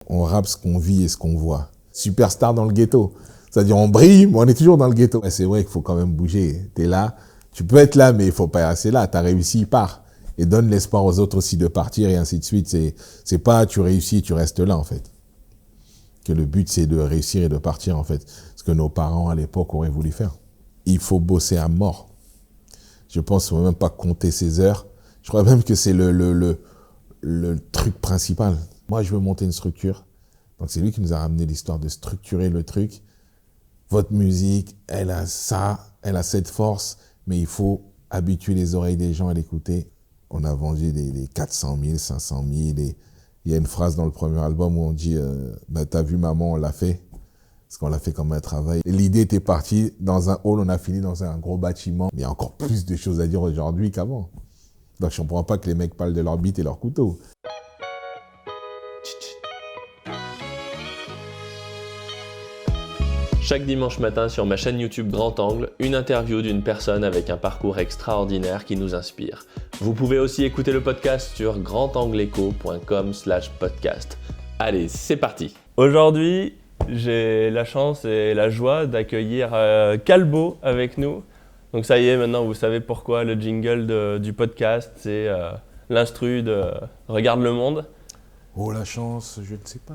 On rappe ce qu'on vit et ce qu'on voit. Superstar dans le ghetto. C'est-à-dire on brille, mais on est toujours dans le ghetto. Et c'est vrai qu'il faut quand même bouger. T'es là, tu peux être là, mais il faut pas rester là. T'as réussi, pars. Et donne l'espoir aux autres aussi de partir et ainsi de suite. C'est pas tu réussis et tu restes là en fait. Que le but c'est de réussir et de partir en fait. Ce que nos parents à l'époque auraient voulu faire. Il faut bosser à mort. Je pense qu'il ne faut même pas compter ses heures. Je crois même que c'est le truc principal. Moi, je veux monter une structure. Donc, c'est lui qui nous a ramené l'histoire de structurer le truc. Votre musique, elle a ça, elle a cette force, mais il faut habituer les oreilles des gens à l'écouter. On a vendu des 400 000, 500 000. Et il y a une phrase dans le premier album où on dit t'as vu maman, on l'a fait. Parce qu'on l'a fait comme un travail. L'idée était partie dans un hall, on a fini dans un gros bâtiment. Il y a encore plus de choses à dire aujourd'hui qu'avant. Donc je ne comprends pas que les mecs parlent de leur bite et leur couteau. Chaque dimanche matin sur ma chaîne YouTube Grand Angle, une interview d'une personne avec un parcours extraordinaire qui nous inspire. Vous pouvez aussi écouter le podcast sur grandangleecho.com/podcast. Allez, c'est parti. Aujourd'hui, j'ai la chance et la joie d'accueillir Calbo avec nous. Donc ça y est, maintenant vous savez pourquoi le jingle du podcast, c'est l'instru de Regarde le monde. Oh la chance, je ne sais pas.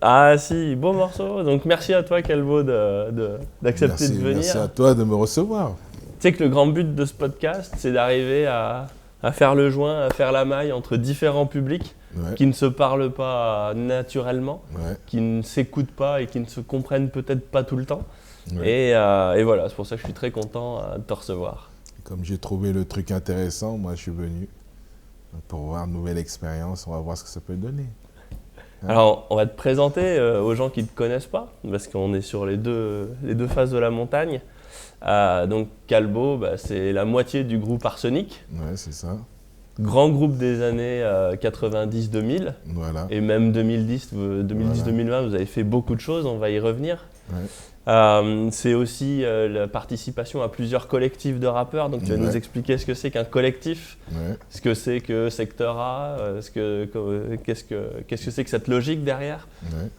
Ah si, beau morceau. Donc merci à toi Calbo d'accepter de venir. Merci à toi de me recevoir. Tu sais que le grand but de ce podcast, c'est d'arriver à faire le joint, à faire la maille entre différents publics qui ne se parlent pas naturellement, qui ne s'écoutent pas et qui ne se comprennent peut-être pas tout le temps. Et voilà, c'est pour ça que je suis très content de te recevoir. Comme j'ai trouvé le truc intéressant, moi je suis venu pour voir une nouvelle expérience, on va voir ce que ça peut donner. Alors, on va te présenter aux gens qui ne te connaissent pas, parce qu'on est sur les deux faces de la montagne. Donc Calbo, c'est la moitié du groupe Arsenic. Ouais, c'est ça. Grand groupe des années 90-2000. Voilà. Et même 2010-2020, vous avez fait beaucoup de choses, on va y revenir. Ouais. C'est aussi la participation à plusieurs collectifs de rappeurs. Donc tu vas nous expliquer ce que c'est qu'un collectif, ce que c'est que Secteur A, qu'est-ce que c'est que cette logique derrière.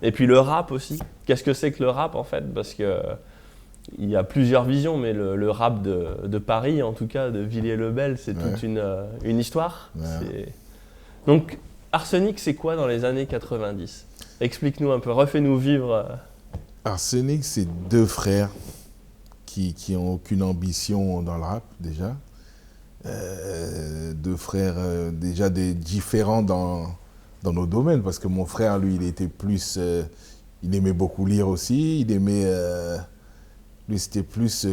Et puis le rap aussi. Qu'est-ce que c'est que le rap en fait? Parce que il y a plusieurs visions, mais le rap de Paris, en tout cas de Villiers-le-Bel, c'est toute une histoire. Donc Arsenic, c'est quoi dans les années 90? Explique-nous un peu, refais-nous vivre. Arsenic, c'est deux frères qui n'ont aucune ambition dans le rap, déjà. Deux frères déjà différents dans nos domaines, parce que mon frère, lui, il était plus... il aimait beaucoup lire aussi, il aimait... lui, c'était plus...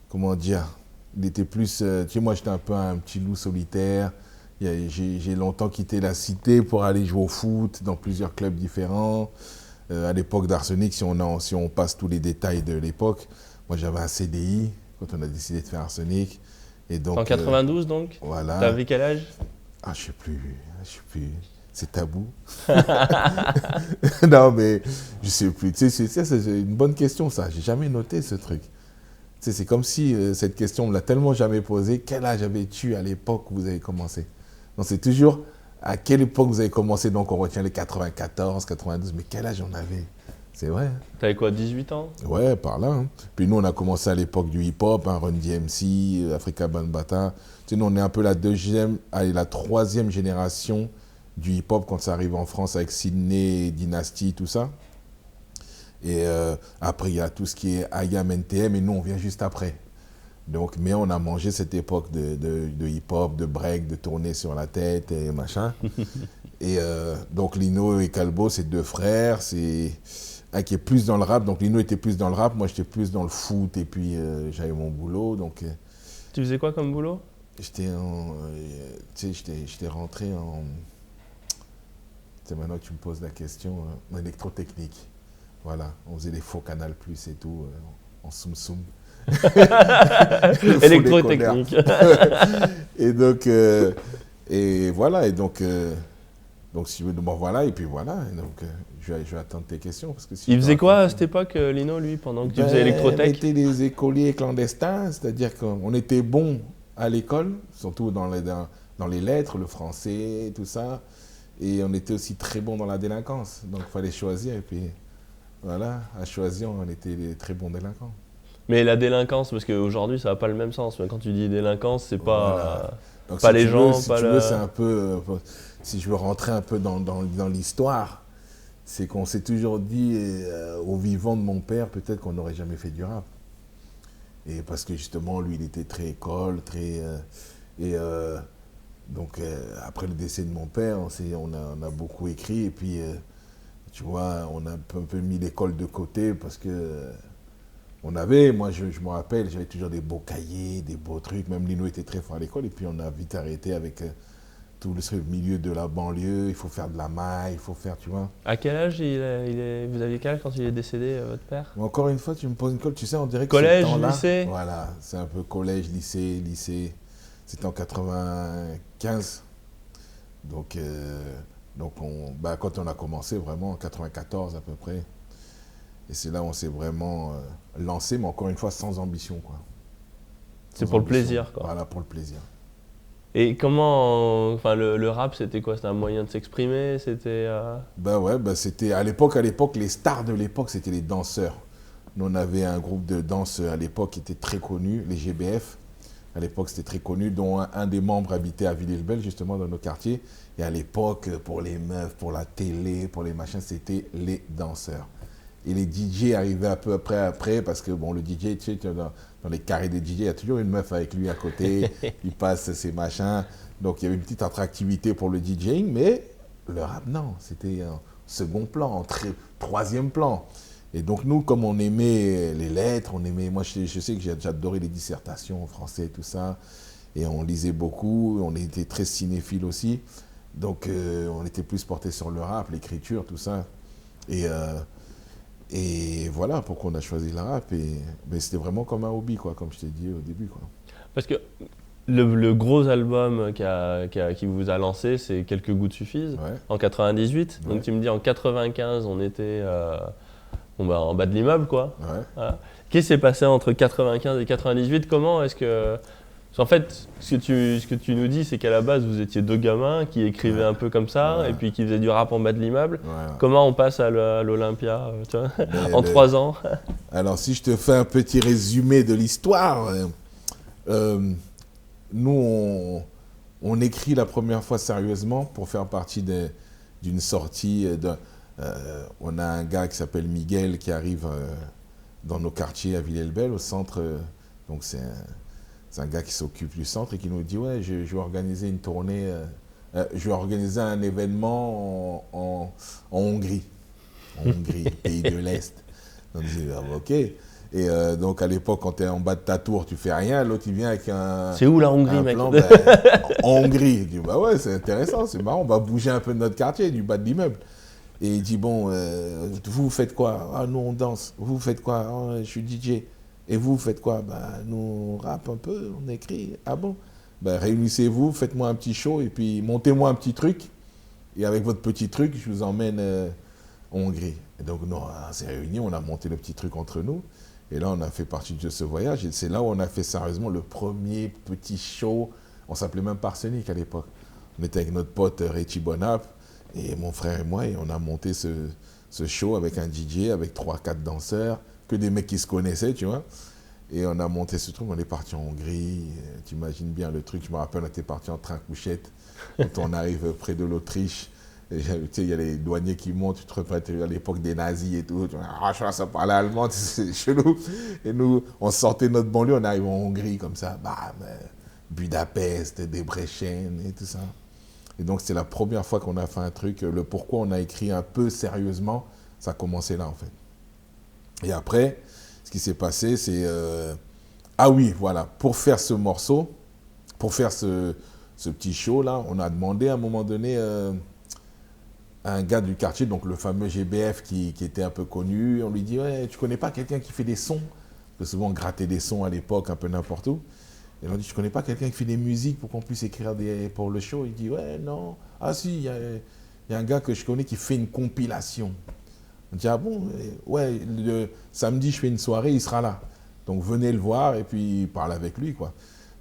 comment dire? Il était plus... tu sais, moi, j'étais un peu un petit loup solitaire. J'ai longtemps quitté la cité pour aller jouer au foot dans plusieurs clubs différents. À l'époque d'Arsenic, si on passe tous les détails de l'époque, moi j'avais un CDI quand on a décidé de faire Arsenic. Et donc, en 92 donc? Voilà. T'avais quel âge? Ah, je sais plus. C'est tabou. Non, mais je sais plus. Tu sais, c'est une bonne question ça. J'ai jamais noté ce truc. Tu sais, c'est comme si cette question, on me l'a tellement jamais posée. Quel âge avais-tu à l'époque où vous avez commencé? Donc c'est toujours... À quelle époque vous avez commencé? Donc on retient les 94, 92, mais quel âge on avait? C'est vrai. T'avais quoi, 18 ans? Ouais, par là. Hein. Puis nous, on a commencé à l'époque du hip-hop, Run DMC, Afrika Bambaataa. Tu sais, nous, on est un peu la troisième génération du hip-hop quand ça arrive en France avec Sydney, Dynasty, tout ça. Et après, il y a tout ce qui est IAM, NTM, et nous, on vient juste après. Donc, mais on a mangé cette époque de hip-hop, de break, de tourner sur la tête et machin. Et donc Lino et Calbo, c'est deux frères. C'est un qui est plus dans le rap. Donc Lino était plus dans le rap, moi j'étais plus dans le foot et puis j'avais mon boulot. Donc, tu faisais quoi comme boulot? J'étais rentré en... C'est maintenant que tu me poses la question, en électrotechnique. Voilà, on faisait des faux Canal Plus et tout, en soum-soum. Électrotechnique. Et donc, et voilà, et donc si vous bon, voilà, et puis voilà, et donc je vais attendre tes questions. Parce que si il faisait quoi à cette époque, Lino, lui, pendant que tu faisais électrotech? On était des écoliers clandestins, c'est-à-dire qu'on était bons à l'école, surtout dans les lettres, le français, tout ça. Et on était aussi très bons dans la délinquance. Donc il fallait choisir. Et puis voilà, à choisir, on était des très bons délinquants. Mais la délinquance, parce qu'aujourd'hui, ça n'a pas le même sens. Mais quand tu dis délinquance, c'est Voilà. pas, Donc pas si les tu veux, gens, si pas tu veux, le... c'est un peu, si je veux rentrer un peu dans l'histoire, c'est qu'on s'est toujours dit, au vivant de mon père, peut-être qu'on n'aurait jamais fait du rap. Et parce que justement, lui, il était très école, très... donc après le décès de mon père, on a beaucoup écrit, et puis, tu vois, on a un peu mis l'école de côté, parce que... moi je me rappelle, j'avais toujours des beaux cahiers, des beaux trucs, même Lino était très fort à l'école, et puis on a vite arrêté avec tout le milieu de la banlieue, il faut faire de la maille, il faut faire, tu vois. À quel âge vous aviez quel âge quand il est décédé, votre père? Mais encore une fois, tu me poses une colle, tu sais, on dirait que ce Collège, temps-là, lycée? voilà, c'est un peu collège, lycée, c'était en 95, donc, quand on a commencé vraiment, en 94 à peu près, et c'est là où on s'est vraiment lancé, mais encore une fois, sans ambition, quoi. C'est pour le plaisir, quoi. Voilà, pour le plaisir. Et comment, enfin, le rap, c'était quoi? C'était un moyen de s'exprimer? C'était... C'était à l'époque, les stars de l'époque, c'était les danseurs. Nous, on avait un groupe de danse à l'époque qui était très connu, les GBF. À l'époque, c'était très connu, dont un des membres habitait à Villers-le-Bel, justement, dans nos quartiers. Et à l'époque, pour les meufs, pour la télé, pour les machins, c'était les danseurs. Et les DJ arrivaient à peu près après, parce que bon, le DJ, tu sais, dans les carrés des DJ, il y a toujours une meuf avec lui à côté, il passe ses machins. Donc il y avait une petite attractivité pour le DJing, mais le rap, non, c'était en second plan, en troisième plan. Et donc nous, comme on aimait les lettres, moi je sais que j'adorais les dissertations en français, tout ça, et on lisait beaucoup, on était très cinéphiles aussi. Donc on était plus porté sur le rap, l'écriture, tout ça. Et voilà pourquoi on a choisi le rap. Mais c'était vraiment comme un hobby, quoi, comme je t'ai dit au début, quoi. Parce que le gros album qui vous a lancé, c'est Quelques gouttes suffisent, Ouais. en 98. Ouais. Donc tu me dis en 95, on était en bas de l'immeuble, quoi. Ouais. Voilà. Qu'est-ce qui s'est passé entre 95 et 98? Comment est-ce que... Parce qu'en fait, ce que tu nous dis, c'est qu'à la base, vous étiez deux gamins qui écrivaient un peu comme ça, Ouais. et puis qui faisaient du rap en bas de l'immeuble. Voilà. Comment on passe à l'Olympia, tu vois, en 3 ans? Alors, si je te fais un petit résumé de l'histoire, nous, on écrit la première fois sérieusement pour faire partie d'une sortie. On a un gars qui s'appelle Miguel qui arrive dans nos quartiers à Villers-le-Bel, au centre. Donc, c'est un gars qui s'occupe du centre et qui nous dit « Ouais, je vais organiser une tournée, je vais organiser un événement en Hongrie. » En Hongrie, pays de l'Est. Donc, je dis « Ok. » Et donc, à l'époque, quand tu es en bas de ta tour, tu fais rien. L'autre, il vient avec un... C'est où la Hongrie, mec? Plan, en Hongrie. Je dis « Bah ouais, c'est intéressant, c'est marrant. On va bouger un peu de notre quartier, du bas de l'immeuble. » Et il dit « Bon, vous faites quoi? Ah, nous, on danse. Vous faites quoi? Ah, je suis DJ. Et vous faites quoi? Bah, nous, on rappe un peu, on écrit. Ah bon? Bah, réunissez-vous, faites-moi un petit show et puis montez-moi un petit truc. Et avec votre petit truc, je vous emmène en Hongrie. » Et donc, nous, on s'est réunis, on a monté le petit truc entre nous. Et là, on a fait partie de ce voyage. Et c'est là où on a fait sérieusement le premier petit show. On s'appelait même Parsenic à l'époque. On était avec notre pote Richie Bonap et mon frère et moi. Et on a monté ce show avec un DJ, avec 3-4 danseurs, que des mecs qui se connaissaient, tu vois. Et on a monté ce truc. On est parti en Hongrie. Tu imagines bien le truc. Je me rappelle, on était parti en train-couchette. Quand on arrive près de l'Autriche, tu sais, il y a les douaniers qui montent, tu te rappelles à l'époque des nazis et tout, ça parlait allemand, c'est chelou. Et nous, on sortait de notre banlieue, on arrive en Hongrie comme ça, bam, Budapest, Debrecen et tout ça. Et donc, c'est la première fois qu'on a fait un truc, le pourquoi on a écrit un peu sérieusement, ça a commencé là en fait. Et après, ce qui s'est passé, c'est... ah oui, voilà, pour faire ce morceau, pour faire ce petit show là, on a demandé à un moment donné... un gars du quartier, donc le fameux GBF qui était un peu connu, on lui dit « Ouais, tu connais pas quelqu'un qui fait des sons ?» Parce que souvent on grattait des sons à l'époque, un peu n'importe où. Et on dit « Tu connais pas quelqu'un qui fait des musiques pour qu'on puisse écrire pour le show ?» Il dit « Ouais, non. Ah si, il y a un gars que je connais qui fait une compilation. » On dit « Ah bon? Ouais, le samedi je fais une soirée, il sera là. Donc venez le voir et puis parle avec lui, quoi. »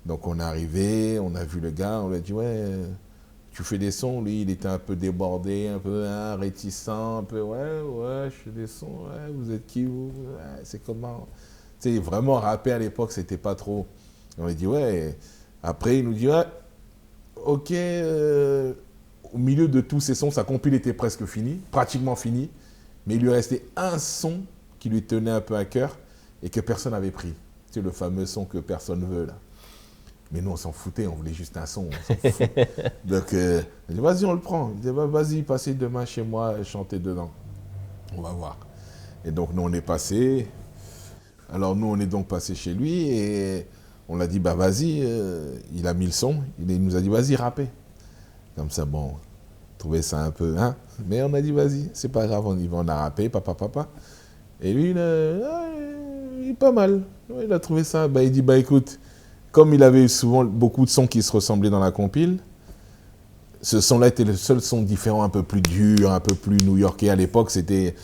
Donc on est arrivé, on a vu le gars, on lui a dit « Ouais... tu fais des sons, lui, il était un peu débordé, un peu réticent, un peu, ouais, je fais des sons, ouais, vous êtes qui, vous? Ouais, c'est comment? Tu sais, vraiment, rapper à l'époque, c'était pas trop. On lui dit, ouais. Après, il nous dit, ouais, ok, au milieu de tous ces sons, sa compile était presque finie, pratiquement finie, mais il lui restait un son qui lui tenait un peu à cœur et que personne n'avait pris. C'est le fameux son que personne ne veut, là. Mais nous, on s'en foutait, on voulait juste un son, on s'en fout. Donc, il dit, vas-y, on le prend. Il dit, bah, vas-y, passez demain chez moi, chantez dedans. On va voir. Et donc, nous, on est passé. Alors, nous, on est donc passé chez lui et on l'a dit, bah, vas-y, il a mis le son. Il nous a dit, vas-y, rappez. Comme ça, bon, on trouvait ça un peu, hein. Mais on a dit, vas-y, c'est pas grave, on y va, on a rappé, papa. Et lui, il est pas mal. Il a trouvé ça. Bah, il dit, bah, écoute, comme il avait souvent beaucoup de sons qui se ressemblaient dans la compile, ce son-là était le seul son différent, un peu plus dur, un peu plus new-yorkais. À l'époque, c'était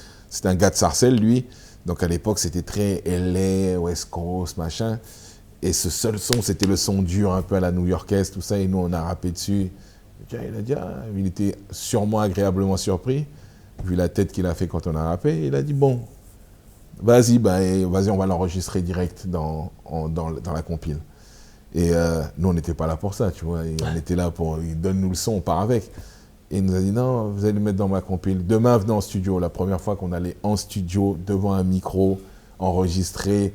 un gars de Sarcelles, lui. Donc à l'époque, c'était très LA, West Coast, machin. Et ce seul son, c'était le son dur, un peu à la new-yorkaise, tout ça. Et nous, on a rappé dessus. Il a dit, il était sûrement agréablement surpris, vu la tête qu'il a fait quand on a rappé. Il a dit, bon, vas-y, on va l'enregistrer direct dans la compile. Et nous, on n'était pas là pour ça, tu vois. Et on était là pour, il donne-nous le son, on part avec. Et il nous a dit, non, vous allez le mettre dans ma compile. Demain, venez en studio. La première fois qu'on allait en studio, devant un micro, enregistrer.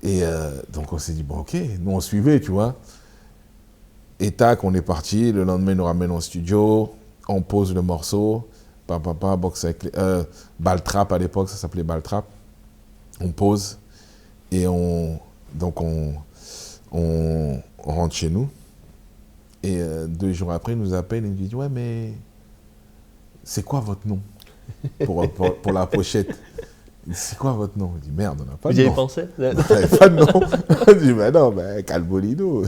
Et donc, on s'est dit, bon, ok, nous, on suivait, tu vois. Et tac, on est parti. Le lendemain, ils nous ramènent en studio. On pose le morceau. Box avec Baltrap, à l'époque, ça s'appelait Baltrap. On pose. Et on rentre chez nous. Et 2 jours après, il nous appelle et il nous dit, ouais, mais c'est quoi votre nom pour la pochette? C'est quoi votre nom? Il dit, merde, on n'a pas de nom. Vous y avez pensé? On n'avait pas de nom. On dit, mais non, Calbolino.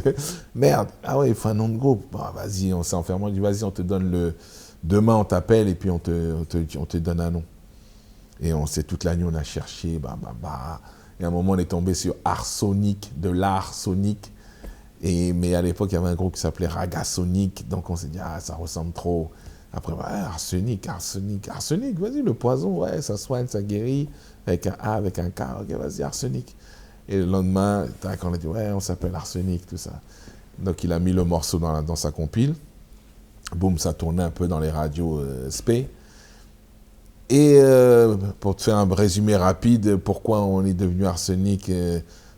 Merde. Ah ouais, il faut un nom de groupe. Bah, vas-y, on s'est enfermé. On dit, vas-y, on te donne le... Demain, on t'appelle et puis on te donne un nom. Et on sait, toute la nuit, on a cherché. Et à un moment, on est tombé sur Arsonic, de l'art sonique. Mais à l'époque, il y avait un groupe qui s'appelait Ragasonic. Donc, on s'est dit, ça ressemble trop. Après, arsenic, vas-y, le poison, ouais, ça soigne, ça guérit. Avec un A, avec un K, ok, vas-y, arsenic. Et le lendemain, on a dit, ouais, on s'appelle Arsenic, tout ça. Donc, il a mis le morceau dans sa compile. Boum, ça tournait un peu dans les radios SP. Et pour te faire un résumé rapide, pourquoi on est devenu Arsenic,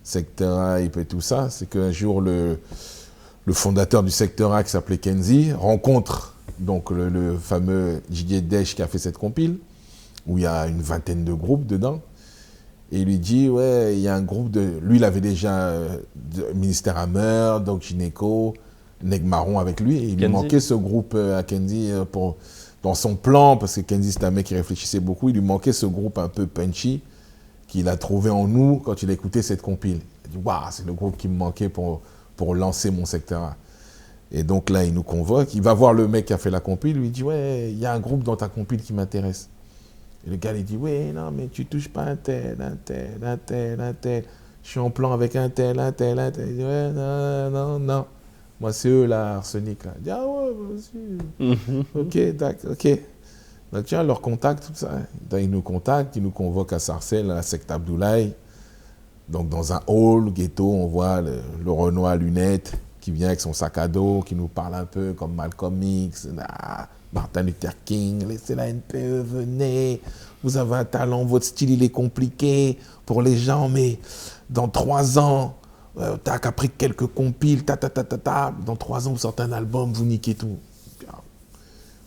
Secteur Hype et tout ça, c'est qu'un jour, le fondateur du Secteur A, qui s'appelait Kenzie, rencontre donc le fameux Didier Desch qui a fait cette compile, où il y a une vingtaine de groupes dedans. Et il lui dit, ouais, il y a un groupe de... Lui, il avait déjà Ministère Hammer, Doc Gynéco, Neg Marron avec lui. Et il lui manquait ce groupe à Kenzie dans son plan, parce que Kenzie, c'était un mec qui réfléchissait beaucoup. Il lui manquait ce groupe un peu punchy qu'il a trouvé en nous quand il a écouté cette compile. Il dit, waouh, c'est le groupe qui me manquait pour lancer mon Secteur A. Et donc là, il nous convoque. Il va voir le mec qui a fait la compile. Il lui dit, ouais, il y a un groupe dans ta compile qui m'intéresse. Et le gars, il dit, oui, non, mais tu touches pas un tel. Je suis en plan avec un tel. Il dit, ouais, non. Moi, c'est eux, là, Arsenic, là. Il dit, ah ouais, vas-y. Ok. Donc, tiens, leur contact, tout ça. Donc, ils nous contactent, ils nous convoquent à Sarcelles, à la secte Abdoulaye. Donc, dans un hall, ghetto, on voit le Renoir à lunettes qui vient avec son sac à dos, qui nous parle un peu comme Malcolm X, Martin Luther King, laissez la NPE, venez, vous avez un talent, votre style il est compliqué pour les gens, mais dans 3 ans, après quelques compiles, dans 3 ans vous sortez un album, vous niquez tout.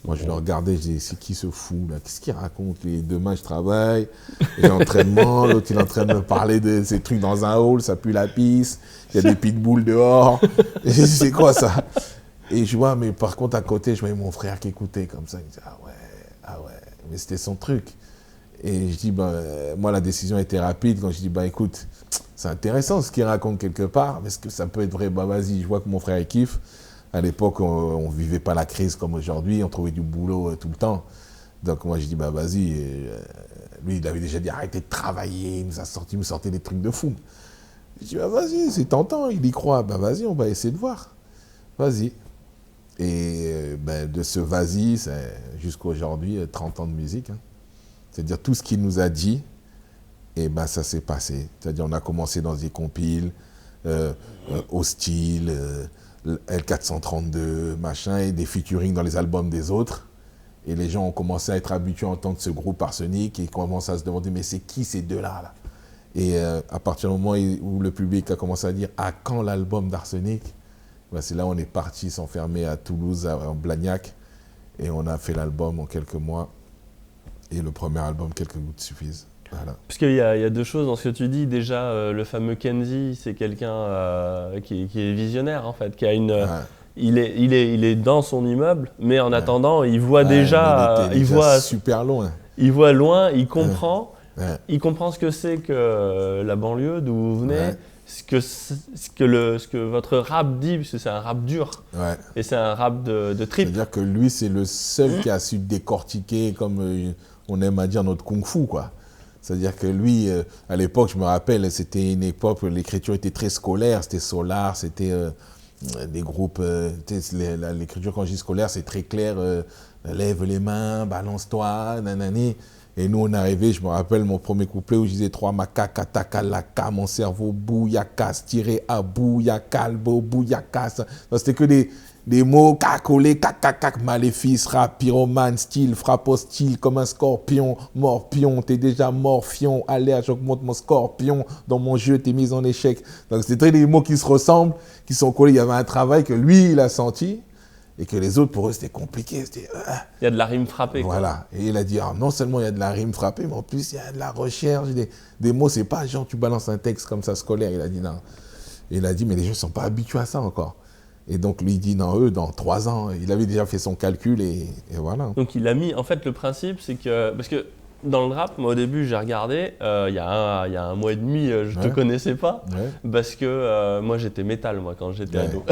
Moi je le regardais, je disais, c'est qui ce fou là? Qu'est-ce qu'il raconte? Et demain je travaille, j'ai l'entraînement, l'autre il est en train de me parler de ces trucs dans un hall, ça pue la pisse, il y a des pitbulls dehors. Et je dis, c'est quoi ça? Et je vois, mais par contre à côté, je voyais mon frère qui écoutait comme ça, il me disait, ah ouais, mais c'était son truc. Et je dis, moi la décision était rapide quand je dis, écoute, c'est intéressant ce qu'il raconte quelque part, mais est-ce que ça peut être vrai? Vas-y, je vois que mon frère il kiffe. À l'époque, on ne vivait pas la crise comme aujourd'hui, on trouvait du boulot tout le temps. Donc moi, je dis, vas-y. Lui, il avait déjà dit, arrêtez de travailler, il me sortait des trucs de fou. Je dis, vas-y, c'est tentant, il y croit. Vas-y, on va essayer de voir. Vas-y. Et de ce vas-y, jusqu'à aujourd'hui, 30 ans de musique. Hein. C'est-à-dire tout ce qu'il nous a dit, et ça s'est passé. C'est-à-dire on a commencé dans des compiles, Hostile, L432, machin, et des featuring dans les albums des autres. Et les gens ont commencé à être habitués à entendre ce groupe Arsenic et commencent à se demander mais c'est qui ces deux-là là? Et à partir du moment où le public a commencé à dire à quand l'album d'Arsenic, c'est là où on est parti s'enfermer à Toulouse, en Blagnac, et on a fait l'album en quelques mois. Et le premier album, Quelques gouttes suffisent. Voilà. Parce qu'il y a deux choses dans ce que tu dis. Déjà, le fameux Kenzie, c'est quelqu'un qui est visionnaire en fait, qui a une. Il est dans son immeuble, mais en attendant, il voit déjà. Il voit super loin. Il voit loin, il comprend. Il comprend ce que c'est que la banlieue, d'où vous venez. Ce que votre rap dit, parce que c'est un rap dur, et c'est un rap de trip. C'est-à-dire que lui, c'est le seul qui a su décortiquer, comme on aime à dire, notre kung-fu, quoi. C'est-à-dire que lui, à l'époque, je me rappelle, c'était une époque où l'écriture était très scolaire, c'était Solar, c'était des groupes, l'écriture quand je dis scolaire, c'est très clair, lève les mains, balance-toi, nanani. Et nous, on est arrivé, je me rappelle mon premier couplet où je disais 3 macaques, atakalaka, mon cerveau, bouillacasse, tiré à bouillacalbo, bouillacasse. C'était que des mots, cacolé, cacacac, maléfice, rap, pyromane, style, frappe hostile, comme un scorpion, morpion, t'es déjà morfion, alerte, j'augmente mon scorpion, dans mon jeu, t'es mis en échec. Donc c'était des mots qui se ressemblent, qui sont collés. Il y avait un travail que lui, il a senti. Et que les autres, pour eux, c'était compliqué. Il y a de la rime frappée. Voilà. Quoi. Et il a dit, non seulement il y a de la rime frappée, mais en plus, il y a de la recherche. Des mots, c'est pas genre, tu balances un texte comme ça scolaire. Il a dit, non. Et il a dit, mais les gens ne sont pas habitués à ça encore. Et donc, lui, il dit, non, eux, dans 3 ans, il avait déjà fait son calcul et voilà. Donc, il a mis, en fait, le principe, c'est que, parce que dans le rap, moi, au début, j'ai regardé, il y a un mois et demi, je ne te connaissais pas, parce que moi, j'étais métal, moi, quand j'étais ado.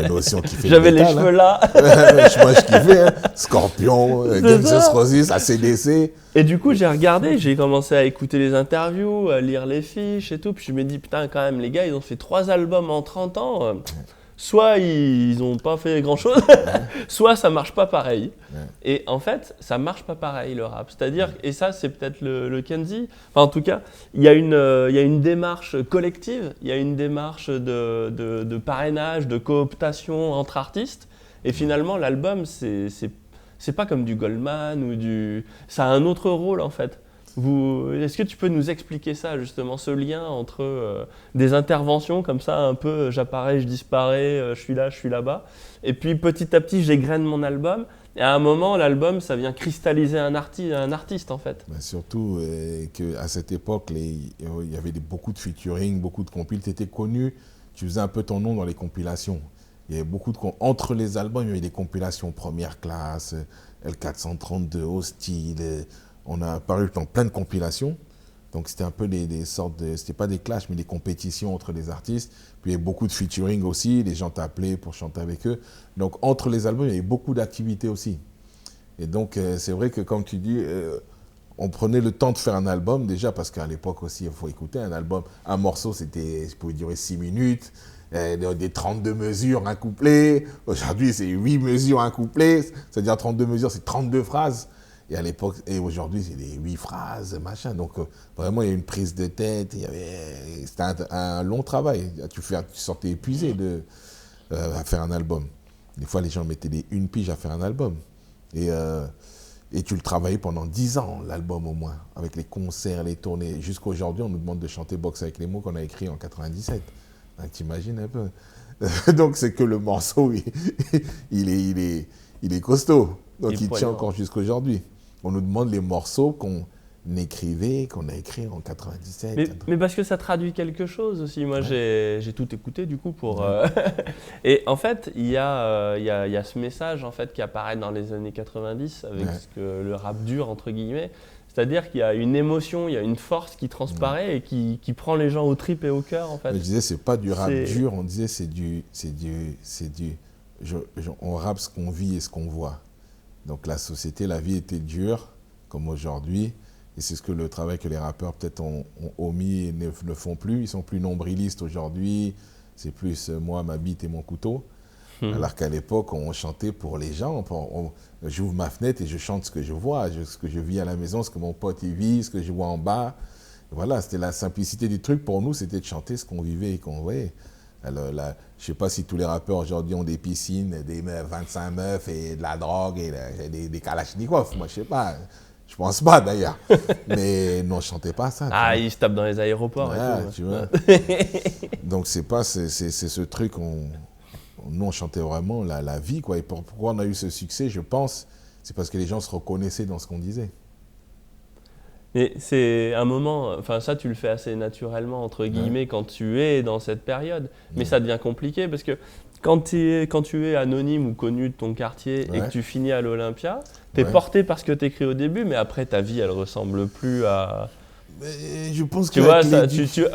Nous aussi, on kiffait J'avais le métal, les cheveux là. Moi, je kiffais, hein. Scorpion, Guns N' Roses, AC/DC. Et du coup, j'ai regardé, j'ai commencé à écouter les interviews, à lire les fiches et tout, puis je me dis, putain, quand même, les gars, ils ont fait 3 albums en 30 ans. Soit ils n'ont pas fait grand-chose, soit ça marche pas pareil. Et en fait, ça marche pas pareil le rap. C'est-à-dire, et ça c'est peut-être le Kenzie, enfin en tout cas, il y a une démarche collective, il y a une démarche de parrainage, de cooptation entre artistes. Et finalement, l'album, c'est pas comme du Goldman ou du... Ça a un autre rôle en fait. Est-ce que tu peux nous expliquer ça justement, ce lien entre des interventions comme ça, un peu j'apparais, je disparais, je suis là, je suis là-bas, et puis petit à petit j'égrène mon album, et à un moment l'album ça vient cristalliser un artiste en fait. Surtout qu'à cette époque, il y avait beaucoup de featuring, beaucoup de compiles, tu étais connu, tu faisais un peu ton nom dans les compilations. Il y avait beaucoup entre les albums, il y avait des compilations Première Classe, L432, Hostile. On a apparu dans plein de compilations, donc c'était un peu des sortes de, c'était pas des clashs, mais des compétitions entre les artistes. Puis il y avait beaucoup de featuring aussi, les gens t'appelaient pour chanter avec eux. Donc entre les albums, il y avait beaucoup d'activités aussi. Et donc c'est vrai que comme tu dis, on prenait le temps de faire un album déjà, parce qu'à l'époque aussi, il faut écouter un album. Un morceau, ça pouvait durer 6 minutes, des 32 mesures, un couplet. Aujourd'hui, c'est 8 mesures, un couplet. C'est-à-dire 32 mesures, c'est 32 phrases. Et à l'époque, et aujourd'hui, c'est des 8 phrases, machin. Donc, vraiment, il y a une prise de tête. C'était un long travail. Tu sortais épuisé à faire un album. Des fois, les gens mettaient une pige à faire un album. Et tu le travaillais pendant 10 ans, l'album au moins, avec les concerts, les tournées. Jusqu'à aujourd'hui, on nous demande de chanter Boxe avec les mots qu'on a écrit en 97. Donc, t'imagines un peu. Donc, c'est que le morceau, il est costaud. Donc, il tient encore jusqu'à aujourd'hui. On nous demande les morceaux qu'on écrivait, qu'on a écrits en 97. Mais parce que ça traduit quelque chose aussi. Moi, j'ai tout écouté du coup pour... Et en fait, il y a ce message en fait, qui apparaît dans les années 90 avec le rap dur, entre guillemets. C'est-à-dire qu'il y a une émotion, il y a une force qui transparaît et qui prend les gens aux tripes et au cœur en fait. Je disais, c'est pas du rap dur, on disait on rappe ce qu'on vit et ce qu'on voit. Donc la société, la vie était dure, comme aujourd'hui, et c'est le travail que les rappeurs peut-être ont omis et ne font plus. Ils sont plus nombrilistes aujourd'hui, c'est plus moi, ma bite et mon couteau. Alors qu'à l'époque, on chantait pour les gens. J'ouvre ma fenêtre et je chante ce que je vois, ce que je vis à la maison, ce que mon pote y vit, ce que je vois en bas. Voilà, c'était la simplicité du truc. Pour nous, c'était de chanter ce qu'on vivait et qu'on voyait. Alors là, je ne sais pas si tous les rappeurs aujourd'hui ont des piscines, des 25 meufs et de la drogue et des kalachnikovs. Moi, je ne sais pas. Je pense pas d'ailleurs. Mais non, je ne chantais pas ça. Ah, ils se tapent dans les aéroports et tout. Tu vois. Donc, c'est ce truc, nous, on chantait vraiment la vie, quoi. Et pourquoi on a eu ce succès, je pense, c'est parce que les gens se reconnaissaient dans ce qu'on disait. Et c'est un moment, enfin ça tu le fais assez naturellement, entre guillemets, quand tu es dans cette période. Mais ça devient compliqué parce que quand tu es anonyme ou connu de ton quartier et que tu finis à l'Olympia, tu es porté par ce que tu écris au début, mais après ta vie elle ressemble plus à... Mais je pense que tu vois, ça,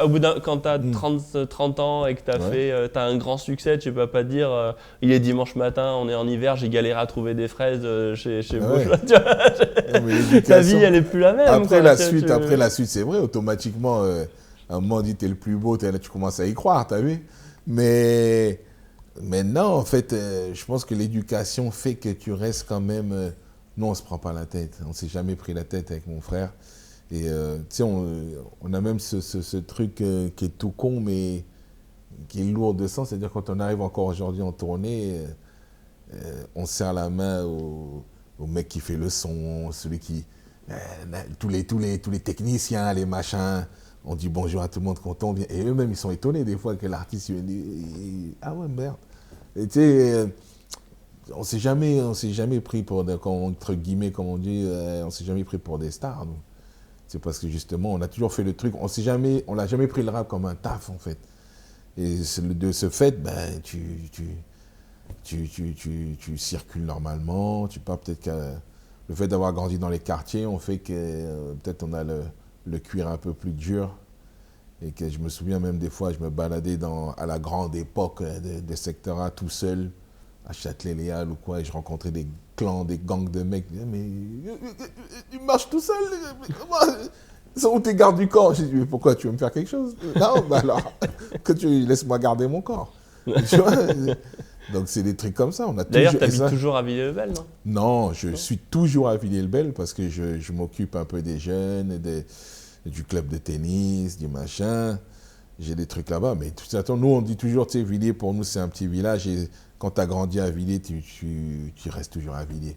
au bout quand tu as 30 ans et que tu as t'as un grand succès, tu peux pas dire il est dimanche matin, on est en hiver, j'ai galéré à trouver des fraises chez Bourgeois. Ta vie, elle est plus la même. Après la suite, c'est vrai, automatiquement, à un moment dit t'es le plus beau, tu commences à y croire, t'as vu. Mais non, en fait, je pense que l'éducation fait que tu restes quand même... nous, on se prend pas la tête. On s'est jamais pris la tête avec mon frère. Et tu sais, on a même ce truc qui est tout con, mais qui est lourd de sens. C'est-à-dire quand on arrive encore aujourd'hui en tournée, on serre la main au mec qui fait le son, celui qui... tous les techniciens, les machins. On dit bonjour à tout le monde quand on vient. Et eux-mêmes, ils sont étonnés des fois que l'artiste lui dit « Ah ouais, merde ». Et tu sais... on s'est jamais pris pour, entre guillemets, comme on dit, on s'est jamais pris pour des stars, nous. C'est parce que justement, on a toujours fait le truc, on l'a jamais pris le rap comme un taf, en fait. Et de ce fait, ben, tu circules normalement, peut-être que le fait d'avoir grandi dans les quartiers, on fait que peut-être on a le cuir un peu plus dur. Et que je me souviens même des fois, je me baladais à la grande époque de secteur A tout seul, à Châtelet-Léal ou quoi, et je rencontrais des clans, des gangs de mecs. Mais tu marches tout seul, mais comment? Sont où tes gardes du corps? J'ai dit, mais pourquoi, tu veux me faire quelque chose? Non, bah alors, que tu laisses-moi garder mon corps. Tu vois. Donc c'est des trucs comme ça. D'ailleurs, tu habites toujours à Villiers-le-Bel, non? Non, je suis toujours à Villiers-le-Bel parce que je m'occupe un peu des jeunes, du club de tennis, du machin. J'ai des trucs là-bas. Mais de toute façon, nous, on dit toujours, tu sais, Villiers, pour nous, c'est un petit village. Et quand tu as grandi à Villiers, tu restes toujours à Villiers.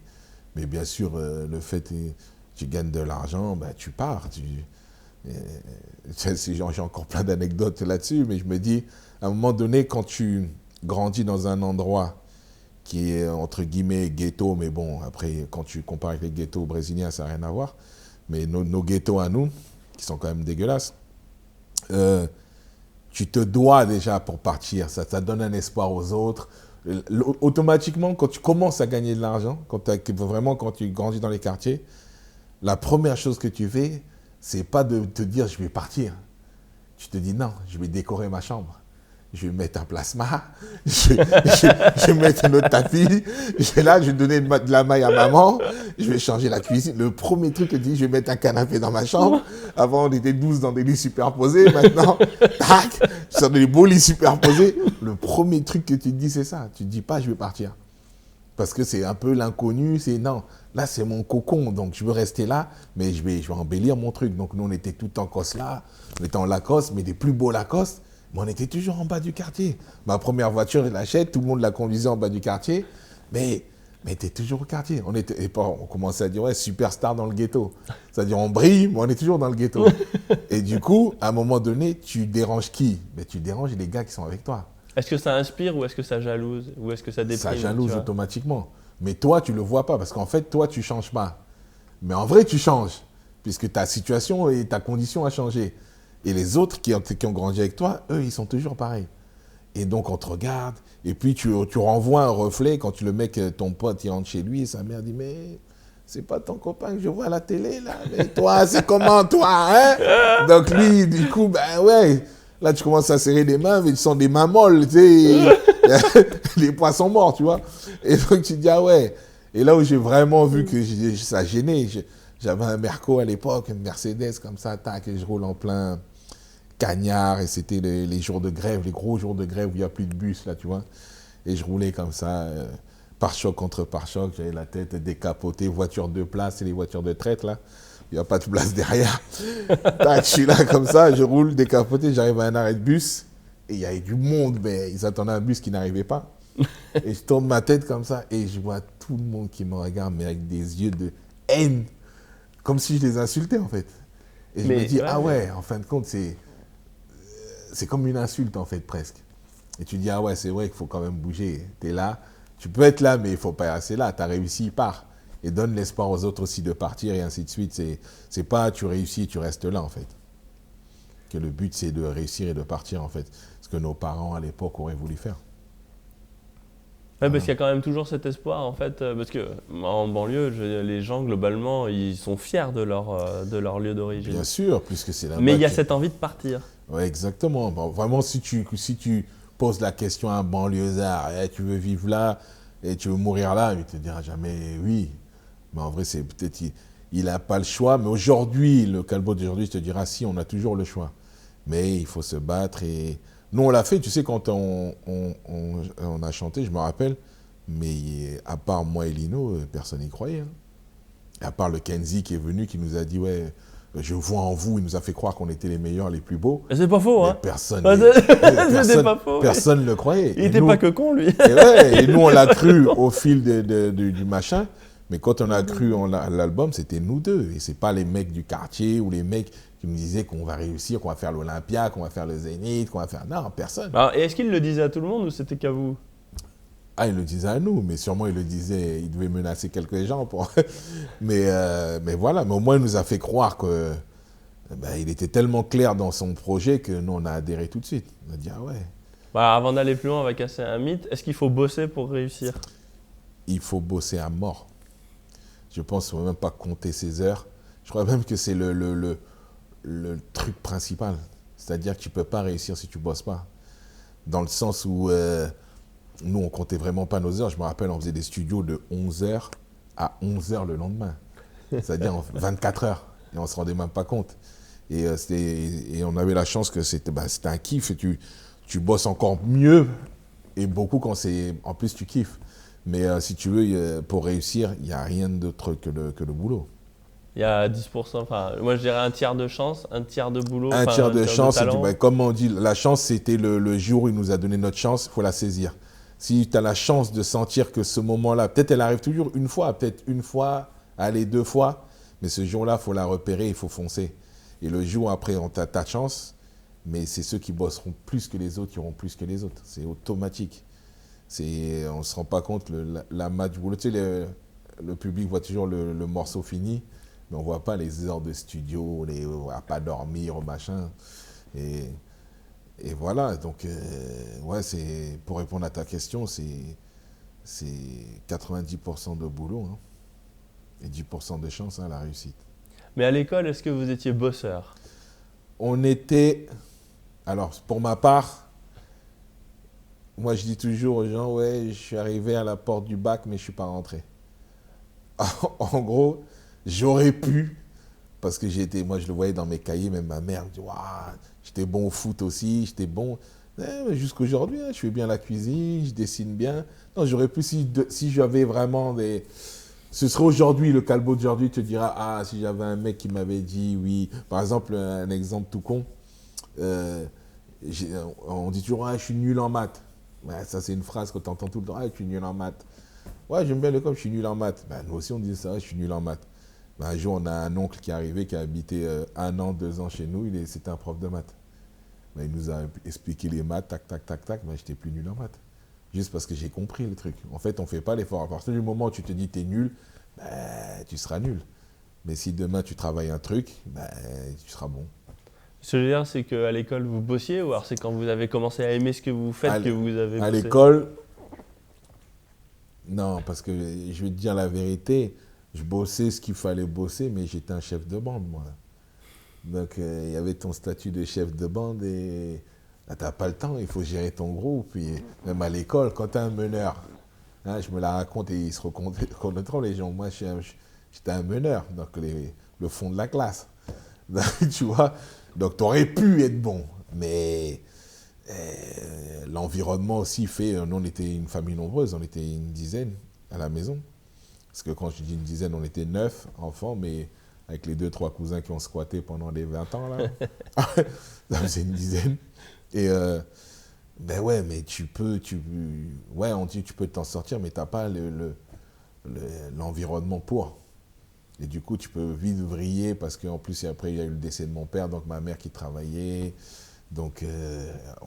Mais bien sûr, le fait que tu gagnes de l'argent, ben, tu pars. J'ai encore plein d'anecdotes là-dessus, mais je me dis, à un moment donné, quand tu grandis dans un endroit qui est, entre guillemets, ghetto, mais bon, après, quand tu compares avec les ghettos brésiliens, ça n'a rien à voir. Mais nos ghettos à nous, qui sont quand même dégueulasses, tu te dois déjà pour partir. Ça donne un espoir aux autres. Automatiquement, quand tu commences à gagner de l'argent, quand tu grandis dans les quartiers, la première chose que tu fais, c'est pas de te dire je vais partir. Tu te dis non, je vais décorer ma chambre. Je vais mettre un plasma, je vais mettre un autre tapis, je vais donner de la maille à maman, je vais changer la cuisine. Le premier truc que tu dis, je vais mettre un canapé dans ma chambre. Avant, on était 12 dans des lits superposés. Maintenant, tac, sur des beaux lits superposés. Le premier truc que tu te dis, c'est ça. Tu ne te dis pas, je vais partir. Parce que c'est un peu l'inconnu. C'est non, là, c'est mon cocon. Donc, je veux rester là, mais je vais embellir mon truc. Donc, nous, on était tout en Cosla. On était en Lacoste, mais des plus beaux Lacoste. Mais on était toujours en bas du quartier. Ma première voiture, je l'achète, tout le monde la conduisait en bas du quartier. Mais tu es toujours au quartier. On commençait à dire, ouais, superstar dans le ghetto. C'est-à-dire, on brille, mais on est toujours dans le ghetto. Et du coup, à un moment donné, tu déranges qui? Mais tu déranges les gars qui sont avec toi. Est-ce que ça inspire ou est-ce que ça jalouse? Ou est-ce que ça déprime? Ça jalouse automatiquement. Mais toi, tu ne le vois pas parce qu'en fait, toi, tu ne changes pas. Mais en vrai, tu changes. Puisque ta situation et ta condition a changé. Et les autres qui ont grandi avec toi, eux, ils sont toujours pareils. Et donc, on te regarde. Et puis, tu renvoies un reflet quand le mec, ton pote, il rentre chez lui et sa mère dit « Mais c'est pas ton copain que je vois à la télé, là. Mais toi, c'est comment, toi, hein ?» Donc, lui, du coup, ben ouais. Là, tu commences à serrer les mains, mais ils sont des mains molles, tu sais. Les poissons morts, tu vois. Et donc, tu dis « Ah ouais. » Et là où j'ai vraiment vu que ça gênait, j'avais un Merco à l'époque, une Mercedes comme ça, tac, et je roule en plein cagnard, et c'était les jours de grève, les gros jours de grève où il n'y a plus de bus, là, tu vois. Et je roulais comme ça, pare-choc contre pare-choc, j'avais la tête décapotée, voiture de place, c'est les voitures de traite là. Il n'y a pas de place derrière. Tac, je suis là comme ça, je roule décapoté, j'arrive à un arrêt de bus. Et il y avait du monde, mais ils attendaient un bus qui n'arrivait pas. Et je tourne ma tête comme ça et je vois tout le monde qui me regarde, mais avec des yeux de haine. Comme si je les insultais en fait. Et je me dis, ah ouais, en fin de compte, c'est comme une insulte en fait presque. Et tu dis, ah ouais, c'est vrai qu'il faut quand même bouger. Tu es là, tu peux être là, mais il ne faut pas rester là. Tu as réussi, pars. Et donne l'espoir aux autres aussi de partir et ainsi de suite. C'est pas tu réussis, tu restes là en fait. Que le but c'est de réussir et de partir en fait. Ce que nos parents à l'époque auraient voulu faire. Ouais, parce qu'il y a quand même toujours cet espoir en fait, parce que en banlieue, les gens globalement, ils sont fiers de leur lieu d'origine. Bien sûr, puisque c'est là-bas. Mais il y a cette envie de partir. Oui, exactement. Bon, vraiment, si tu poses la question à un banlieusard, tu veux vivre là et tu veux mourir là, il te dira jamais oui. Mais en vrai, c'est peut-être il n'a pas le choix. Mais aujourd'hui, le Calbo d'aujourd'hui te dira si, on a toujours le choix. Mais il faut se battre. Et nous, on l'a fait. Tu sais, quand on a chanté, je me rappelle, mais à part moi et Lino, personne n'y croyait. Hein. À part le Kenzie qui est venu, qui nous a dit, ouais, je vois en vous, il nous a fait croire qu'on était les meilleurs, les plus beaux. C'est pas faux, hein. Personne ne le croyait. Il n'était pas que con, lui. Et nous, on l'a cru au fil du machin. Mais quand on a cru en l'album, c'était nous deux. Et ce n'est pas les mecs du quartier ou les mecs qui me disaient qu'on va réussir, qu'on va faire l'Olympia, qu'on va faire le Zénith, qu'on va faire... Non, personne. Alors, et est-ce qu'il le disait à tout le monde ou c'était qu'à vous? Ah, il le disait à nous, mais sûrement il le disait, il devait menacer quelques gens. mais voilà, mais au moins il nous a fait croire que il était tellement clair dans son projet que nous on a adhéré tout de suite. On a dit ah ouais. Bah, avant d'aller plus loin, on va casser un mythe. Est-ce qu'il faut bosser pour réussir? Il faut bosser à mort. Je pense qu'il ne faut même pas compter ses heures. Je crois même que c'est le truc principal. C'est-à-dire que tu ne peux pas réussir si tu ne bosses pas. Dans le sens où nous, on ne comptait vraiment pas nos heures. Je me rappelle, on faisait des studios de 11h à 11h le lendemain. C'est-à-dire en 24 heures. Et on ne se rendait même pas compte. Et on avait la chance que c'était un kiff. Et tu bosses encore mieux et beaucoup quand en plus tu kiffes. Mais si tu veux, pour réussir, il n'y a rien d'autre que le boulot. Il y a 10%, enfin, moi je dirais un tiers de chance, un tiers de boulot. Un tiers de chance, comme on dit, la chance c'était le jour où il nous a donné notre chance, il faut la saisir. Si tu as la chance de sentir que ce moment-là, peut-être elle arrive toujours une fois, allez 2 fois, mais ce jour-là, il faut la repérer, il faut foncer. Et le jour après, on t'a ta chance, mais c'est ceux qui bosseront plus que les autres qui auront plus que les autres. C'est automatique. On ne se rend pas compte, la masse du boulot. Tu sais, le public voit toujours le morceau fini, mais on ne voit pas les heures de studio, à pas dormir, machin. Et voilà, donc, pour répondre à ta question, c'est 90% de boulot hein, et 10% de chance à la réussite. Mais à l'école, est-ce que vous étiez bosseur? On était... Alors, pour ma part, moi je dis toujours aux gens, ouais, je suis arrivé à la porte du bac, mais je ne suis pas rentré. En gros, j'aurais pu, parce que moi je le voyais dans mes cahiers, même ma mère me dit, waouh, j'étais bon au foot aussi, j'étais bon. Jusqu'aujourd'hui, je fais bien la cuisine, je dessine bien. Non, j'aurais pu, si j'avais vraiment des... Ce serait aujourd'hui, le Calbo d'aujourd'hui te dira, ah, si j'avais un mec qui m'avait dit oui. Par exemple, un exemple tout con, on dit toujours, ah, je suis nul en maths. Ouais, ça, c'est une phrase que tu entends tout le temps, ah, je suis nul en maths. Ouais, j'aime bien l'école, je suis nul en maths. Nous aussi, on disait ça, je suis nul en maths. Un jour, on a un oncle qui est arrivé, qui a habité 1 an, 2 ans chez nous, c'était un prof de maths. Il nous a expliqué les maths, tac, tac, tac, tac, j'étais plus nul en maths. Juste parce que j'ai compris le truc. En fait, on ne fait pas l'effort. À partir du moment où tu te dis tu es nul, tu seras nul. Mais si demain tu travailles un truc, tu seras bon. Ce que je veux dire, c'est qu'à l'école, vous bossiez ou alors c'est quand vous avez commencé à aimer ce que vous faites que vous avez bossé? À l'école, non, parce que je vais te dire la vérité, je bossais ce qu'il fallait bosser, mais j'étais un chef de bande, moi. Donc, il y avait ton statut de chef de bande et tu n'as pas le temps, il faut gérer ton groupe. Et même à l'école, quand tu es un meneur, hein, je me la raconte et ils se reconnaîtront les gens. Moi, j'étais un meneur, donc le fond de la classe. Tu vois, donc tu aurais pu être bon, mais L'environnement aussi fait, nous on était une famille nombreuse, on était une dizaine à la maison. Parce que quand je dis une dizaine, on était 9 enfants, mais avec les 2-3 cousins qui ont squatté pendant les 20 ans, là, c'est une dizaine. Et ben ouais, mais ouais, on dit tu peux t'en sortir, mais t'as pas l'environnement pour. Et du coup, tu peux vite vriller parce qu'en plus, après, il y a eu le décès de mon père, donc ma mère qui travaillait. Donc,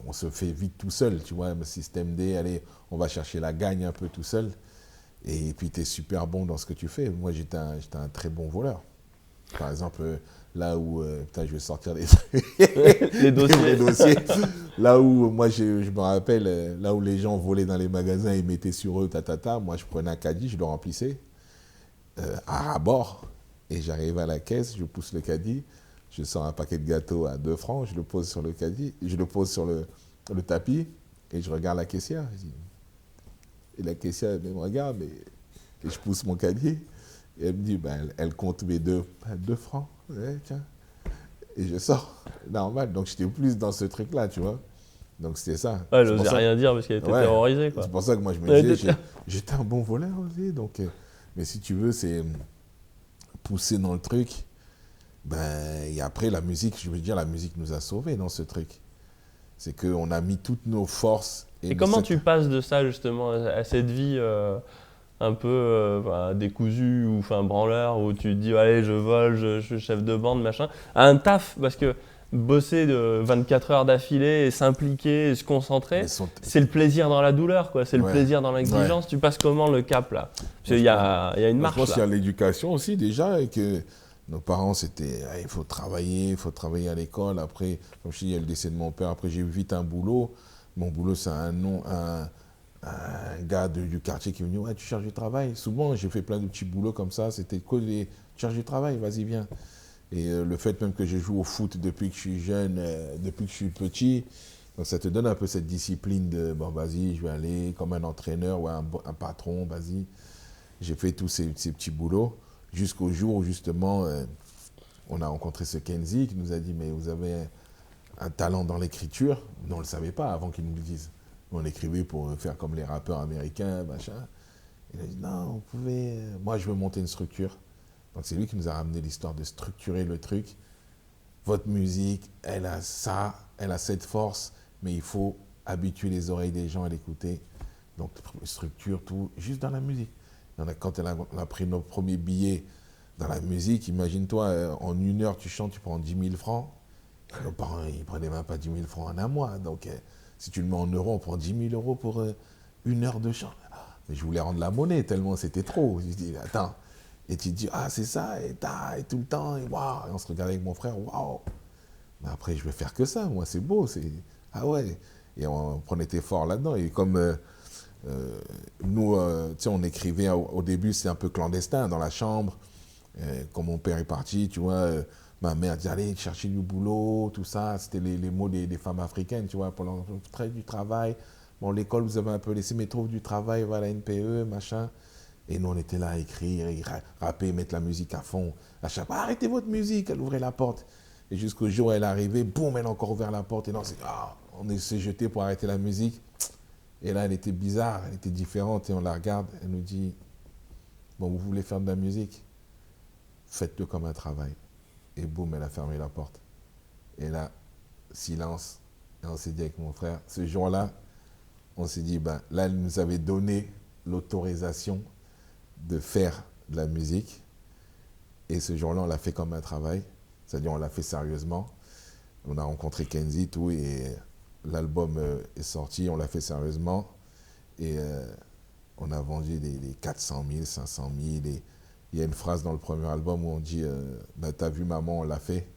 on se fait vite tout seul, tu vois, le système D, allez, on va chercher la gagne un peu tout seul. Et puis, tu es super bon dans ce que tu fais. Moi, j'étais un très bon voleur. Par exemple, là où, putain, je vais sortir les dossiers. les dossiers. Là où, moi, je me rappelle, là où les gens volaient dans les magasins et mettaient sur eux, moi, je prenais un caddie, je le remplissais à bord. Et j'arrive à la caisse, je pousse le caddie, je sors un paquet de gâteaux à 2 francs, je le pose sur le caddie, je le pose sur le tapis et je regarde la caissière. Et la caissière, elle me regarde et je pousse mon caddie. Et elle me dit, ben, elle compte mes 2 francs. Ouais, tiens. Et je sors, normal. Donc j'étais plus dans ce truc-là, tu vois. Donc c'était ça. Ouais, elle n'osait rien dire parce qu'elle était terrorisée, quoi. C'est pour ça que moi je me disais, j'étais un bon voleur aussi. Donc, mais si tu veux, c'est pousser dans le truc. Ben, et après, la musique, je veux dire, la musique nous a sauvés dans ce truc. C'est qu'on a mis toutes nos forces. Et comment tu passes de ça, justement, à cette vie un peu décousue ou branleur, où tu te dis, allez, je vole, je suis chef de bande, machin, à un taf, parce que bosser de 24 heures d'affilée et s'impliquer et se concentrer, c'est le plaisir dans la douleur, quoi. C'est le plaisir dans l'exigence. Ouais. Tu passes comment le cap, là? Parce qu'il y a une marche, je pense qu'il y a l'éducation aussi, déjà, et que nos parents, c'était, il faut travailler à l'école. Après, comme je dis, il y a le décès de mon père. Après, j'ai eu vite un boulot. Mon boulot, c'est un gars du quartier qui est venu, ouais, tu cherches du travail. Souvent, j'ai fait plein de petits boulots comme ça. C'était quoi, tu cherches du travail, vas-y, viens. Et le fait même que je joue au foot depuis que je suis jeune, depuis que je suis petit, donc ça te donne un peu cette discipline de, bon, vas-y, je vais aller comme un entraîneur ou un patron, vas-y. J'ai fait tous ces petits boulots. Jusqu'au jour où, justement, on a rencontré ce Kenzie qui nous a dit, mais vous avez un talent dans l'écriture. Nous, on ne le savait pas avant qu'il nous le dise. On écrivait pour faire comme les rappeurs américains, machin. Il a dit, non, vous pouvez... Moi, je veux monter une structure. Donc, c'est lui qui nous a ramené l'histoire de structurer le truc. Votre musique, elle a ça, elle a cette force, mais il faut habituer les oreilles des gens à l'écouter. Donc, structure, tout, juste dans la musique. Quand on a pris nos premiers billets dans la musique, imagine-toi, en 1 heure, tu chantes, tu prends 10 000 francs. Nos parents, ils ne prenaient même pas 10 000 francs en un mois. Donc, si tu le mets en euros, on prend 10 000 euros pour 1 heure de chant. Mais je voulais rendre la monnaie tellement c'était trop. Je dis, attends. Et tu te dis, ah, c'est ça, et tout le temps, et waouh. Et on se regardait avec mon frère, waouh. Mais après, je vais faire que ça, moi, c'est beau. Ah ouais. Et on était fort là-dedans. Et comme... nous, on écrivait au début, c'est un peu clandestin, dans la chambre. Quand mon père est parti, tu vois, ma mère disait, allez, chercher du boulot, tout ça. C'était les mots des femmes africaines, tu vois, pour du travail. Bon, l'école, vous avez un peu laissé, mais trouve du travail, va à la NPE, machin. Et nous, on était là à écrire, rapper, mettre la musique à fond. À chaque fois, arrêtez votre musique, elle ouvrait la porte. Et jusqu'au jour où elle est arrivée, boum, elle a encore ouvert la porte. Et non, on s'est jeté pour arrêter la musique. Et là, elle était bizarre, elle était différente. Et on la regarde, elle nous dit, bon, vous voulez faire de la musique? Faites-le comme un travail. Et boum, elle a fermé la porte. Et là, silence. Et on s'est dit avec mon frère, ce jour-là, on s'est dit, ben, là, elle nous avait donné l'autorisation de faire de la musique. Et ce jour-là, on l'a fait comme un travail. C'est-à-dire, on l'a fait sérieusement. On a rencontré Kenzie, tout, et l'album est sorti, on l'a fait sérieusement. Et on a vendu des 400 000, 500 000. Et il y a une phrase dans le premier album où on dit bah, t'as vu maman, on l'a fait.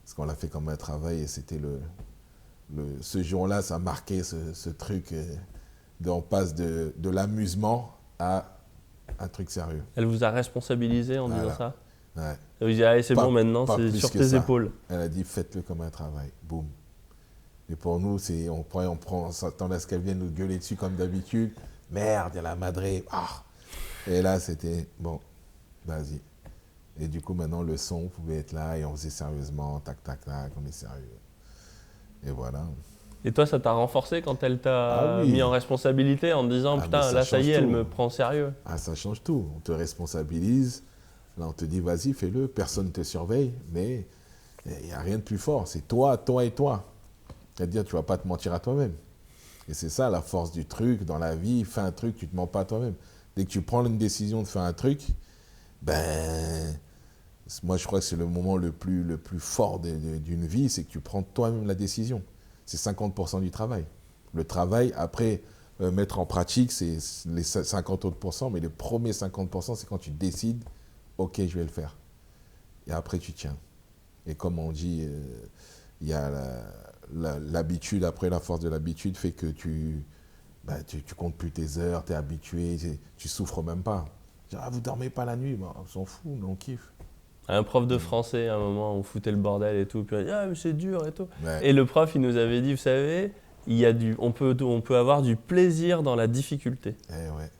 Parce qu'on l'a fait comme un travail. Et c'était ce jour-là, ça marquait ce truc. On passe de l'amusement à un truc sérieux. Elle vous a responsabilisé en disant ça? Ouais. Elle vous dit, allez, c'est bon, maintenant, c'est sur tes épaules. Elle a dit, faites-le comme un travail. Boum. Et pour nous, on s'attendait à ce qu'elle vienne nous gueuler dessus comme d'habitude. Merde, il y a la madrée. Ah. Et là, c'était, bon, vas-y. Et du coup, maintenant, le son pouvait être là et on faisait sérieusement, tac, tac, tac, on est sérieux. Et voilà. Et toi, ça t'a renforcé quand elle t'a oui. mis en responsabilité en te disant putain, là ça y est, elle me prend au sérieux. Ah, ça change tout. On te responsabilise. Là, on te dit vas-y, fais-le. Personne ne te surveille. Mais il n'y a rien de plus fort. C'est toi, toi et toi. C'est-à-dire, tu ne vas pas te mentir à toi-même. Et c'est ça la force du truc dans la vie. Fais un truc, tu ne te mens pas à toi-même. Dès que tu prends une décision de faire un truc, ben, moi je crois que c'est le moment le plus fort d'une vie, c'est que tu prends toi-même la décision. C'est 50% du travail. Le travail, après, mettre en pratique, c'est les 50 autres pourcents, mais les premiers 50%, c'est quand tu décides, ok, je vais le faire. Et après, tu tiens. Et comme on dit, il y a l'habitude, après la force de l'habitude fait que tu comptes plus tes heures, tu es habitué, tu souffres même pas. Ah, vous dormez pas la nuit, on s'en fout, on kiffe. Un prof de français, à un moment, on foutait le bordel et tout, puis on dit ah mais c'est dur et tout. Ouais. Et le prof, il nous avait dit, vous savez, on peut avoir du plaisir dans la difficulté. Ouais.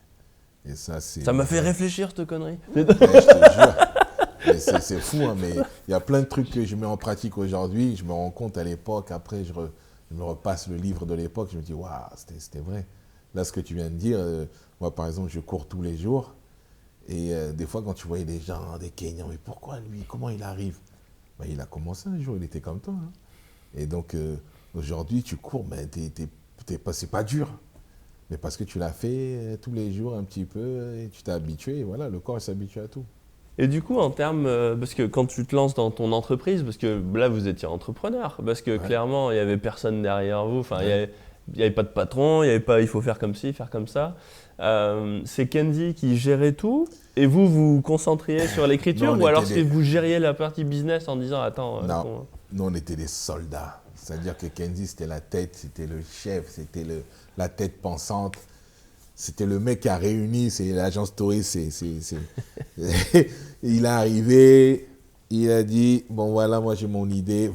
Et ça m'a fait réfléchir cette connerie. Ouais, je te jure. C'est fou, hein, mais il y a plein de trucs que je mets en pratique aujourd'hui. Je me rends compte à l'époque, après je me repasse le livre de l'époque, je me dis waouh, c'était vrai. Là, ce que tu viens de dire, moi par exemple, je cours tous les jours. Et des fois, quand tu voyais des gens, des Kenyans, mais pourquoi lui, comment il arrive? Ben, il a commencé un jour, il était comme toi. Hein. Et donc, aujourd'hui, tu cours, mais c'est pas dur. Mais parce que tu l'as fait tous les jours un petit peu, et tu t'es habitué, et voilà, le corps s'habitue à tout. Et du coup, en termes, parce que quand tu te lances dans ton entreprise, parce que là, vous étiez entrepreneur, parce que clairement, il n'y avait personne derrière vous, enfin, il n'y avait pas de patron, il n'y avait pas il faut faire comme ci, faire comme ça. C'est Kenzie qui gérait tout et vous vous concentriez sur l'écriture ou alors vous gériez la partie business en disant attends. Non, nous on était des soldats. C'est-à-dire que Kenzie c'était la tête, c'était le chef, c'était la tête pensante. C'était le mec qui a réuni, c'est l'agence touriste. Il est arrivé, il a dit bon voilà, moi j'ai mon idée,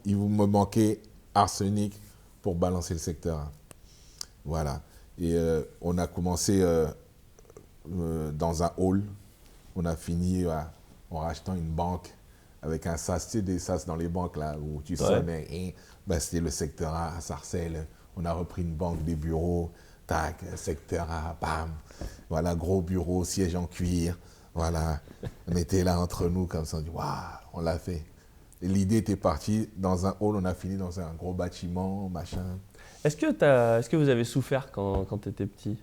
il vous me manquait arsenic pour balancer le secteur. Voilà. Et on a commencé dans un hall. On a fini en rachetant une banque avec un sas. Tu sais, des sas dans les banques là où tu sonnais. Et, ben, c'était le secteur A à Sarcelles. On a repris une banque, des bureaux. Tac, secteur A, bam. Voilà, gros bureau, siège en cuir. Voilà. On était là entre nous comme ça. On dit waouh, on l'a fait. Et l'idée était partie dans un hall. On a fini dans un gros bâtiment, machin. Est-ce que vous avez souffert quand tu étais petit?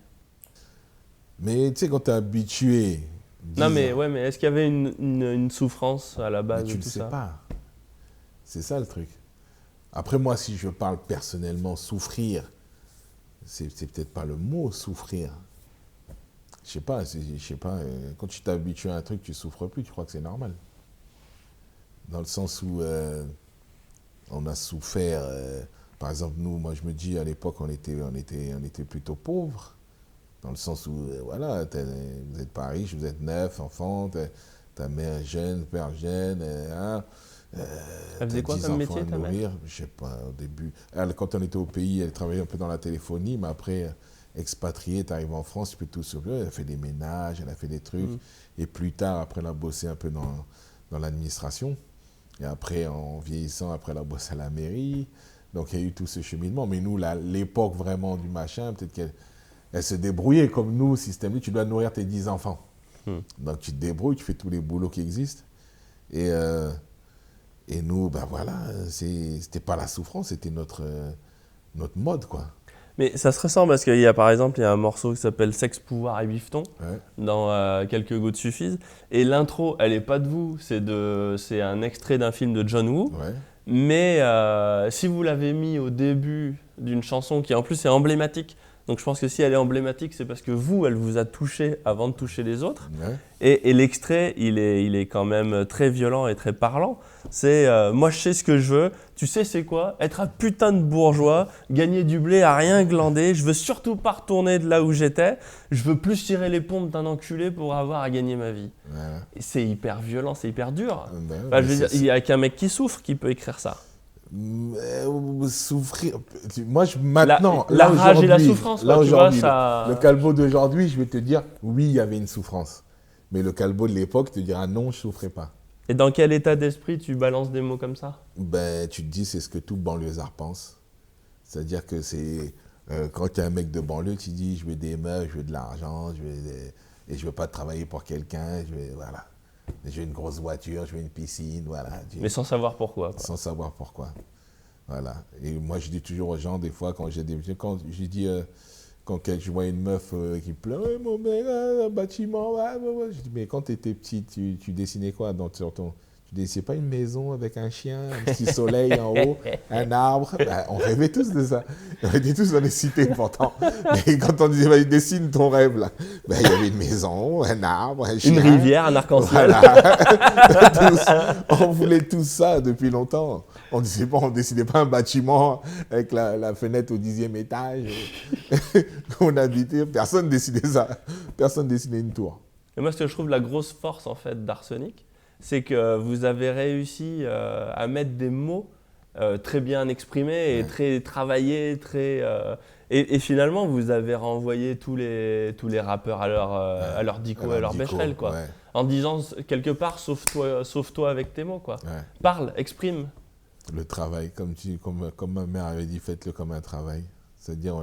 Mais tu sais, quand tu es habitué. Non, mais est-ce qu'il y avait une souffrance à la base de tout ça? Tu ne sais pas. C'est ça le truc. Après, moi, si je parle personnellement, souffrir, c'est peut-être pas le mot souffrir. Je sais pas, quand tu t'habitues à un truc, tu souffres plus, tu crois que c'est normal. Dans le sens où on a souffert. Par exemple, nous, moi je me dis à l'époque, on était plutôt pauvres. Dans le sens où, voilà, vous n'êtes pas riche, vous êtes 9 enfants, ta mère jeune, père jeune. Elle faisait quoi comme métier, ta mère? Je sais pas, au début. Quand on était au pays, elle travaillait un peu dans la téléphonie, mais après, expatriée, tu arrives en France, tu peux tout sauver. Elle a fait des ménages, elle a fait des trucs. Et plus tard, après, elle a bossé un peu dans l'administration. Et après, en vieillissant, après, elle a bossé à la mairie. Donc, il y a eu tout ce cheminement. Mais nous, l'époque vraiment du machin, peut-être qu'elle se débrouillait comme nous, système. Tu dois nourrir tes 10 enfants. Donc, tu te débrouilles, tu fais tous les boulots qui existent. Et nous, ben voilà, c'était pas la souffrance, c'était notre mode, quoi. Mais ça se ressent parce qu'il y a par exemple un morceau qui s'appelle Sexe, pouvoir et bifton dans Quelques gouttes suffisent. Et l'intro, elle n'est pas de vous, c'est un extrait d'un film de John Woo. Ouais. Mais si vous l'avez mis au début d'une chanson qui en plus est emblématique, donc je pense que si elle est emblématique, c'est parce que elle vous a touché avant de toucher les autres. Ouais. Et l'extrait, il est quand même très violent et très parlant. C'est moi je sais ce que je veux, tu sais c'est quoi? Être un putain de bourgeois, gagner du blé à rien glander, je veux surtout pas retourner de là où j'étais, je veux plus tirer les pompes d'un enculé pour avoir à gagner ma vie. Ouais. C'est hyper violent, c'est hyper dur. Ben, je veux dire, il n'y a qu'un mec qui souffre qui peut écrire ça. Souffrir. Moi, maintenant, la rage et la souffrance, là, tu vois, le Calbo d'aujourd'hui, je vais te dire, oui, il y avait une souffrance. Mais le Calbo de l'époque te dira, non, je ne souffrais pas. Et dans quel état d'esprit tu balances des mots comme ça? Ben, tu te dis, c'est ce que tout banlieusard pense. C'est-à-dire que quand tu es un mec de banlieue, tu dis je veux des meufs, je veux de l'argent, et je veux pas travailler pour quelqu'un, voilà. Je veux une grosse voiture, je veux une piscine, voilà. Mais sans savoir pourquoi. Quoi. Sans savoir pourquoi. Voilà. Et moi, je dis toujours aux gens, des fois, quand je dis, quand je vois une meuf qui pleure, hey, mon mec, un bâtiment, je dis, mais quand tu étais petit, tu dessinais quoi tu dessinais pas une maison avec un chien, un petit soleil en haut, un arbre? Ben, on rêvait tous de ça. On était tous dans les cités pourtant. Mais quand on disait, dessine ton rêve, là, ben, il y avait une maison, un arbre, un chien. Une rivière, un arc-en-ciel. Voilà. On voulait tout ça depuis longtemps. On disait pas, on dessinait pas un bâtiment avec la fenêtre au 10e étage qu'on habitait. Personne dessinait ça. Personne dessinait une tour. Et moi, ce que je trouve la grosse force en fait d'Arsenic, c'est que vous avez réussi à mettre des mots très bien exprimés et très travaillés, et finalement vous avez renvoyé tous les rappeurs à leur dico, à leur Becherel, quoi. Ouais. En disant quelque part sauve-toi avec tes mots, quoi. Ouais. Parle, exprime. Le travail, comme ma mère avait dit, faites-le comme un travail. C'est-à-dire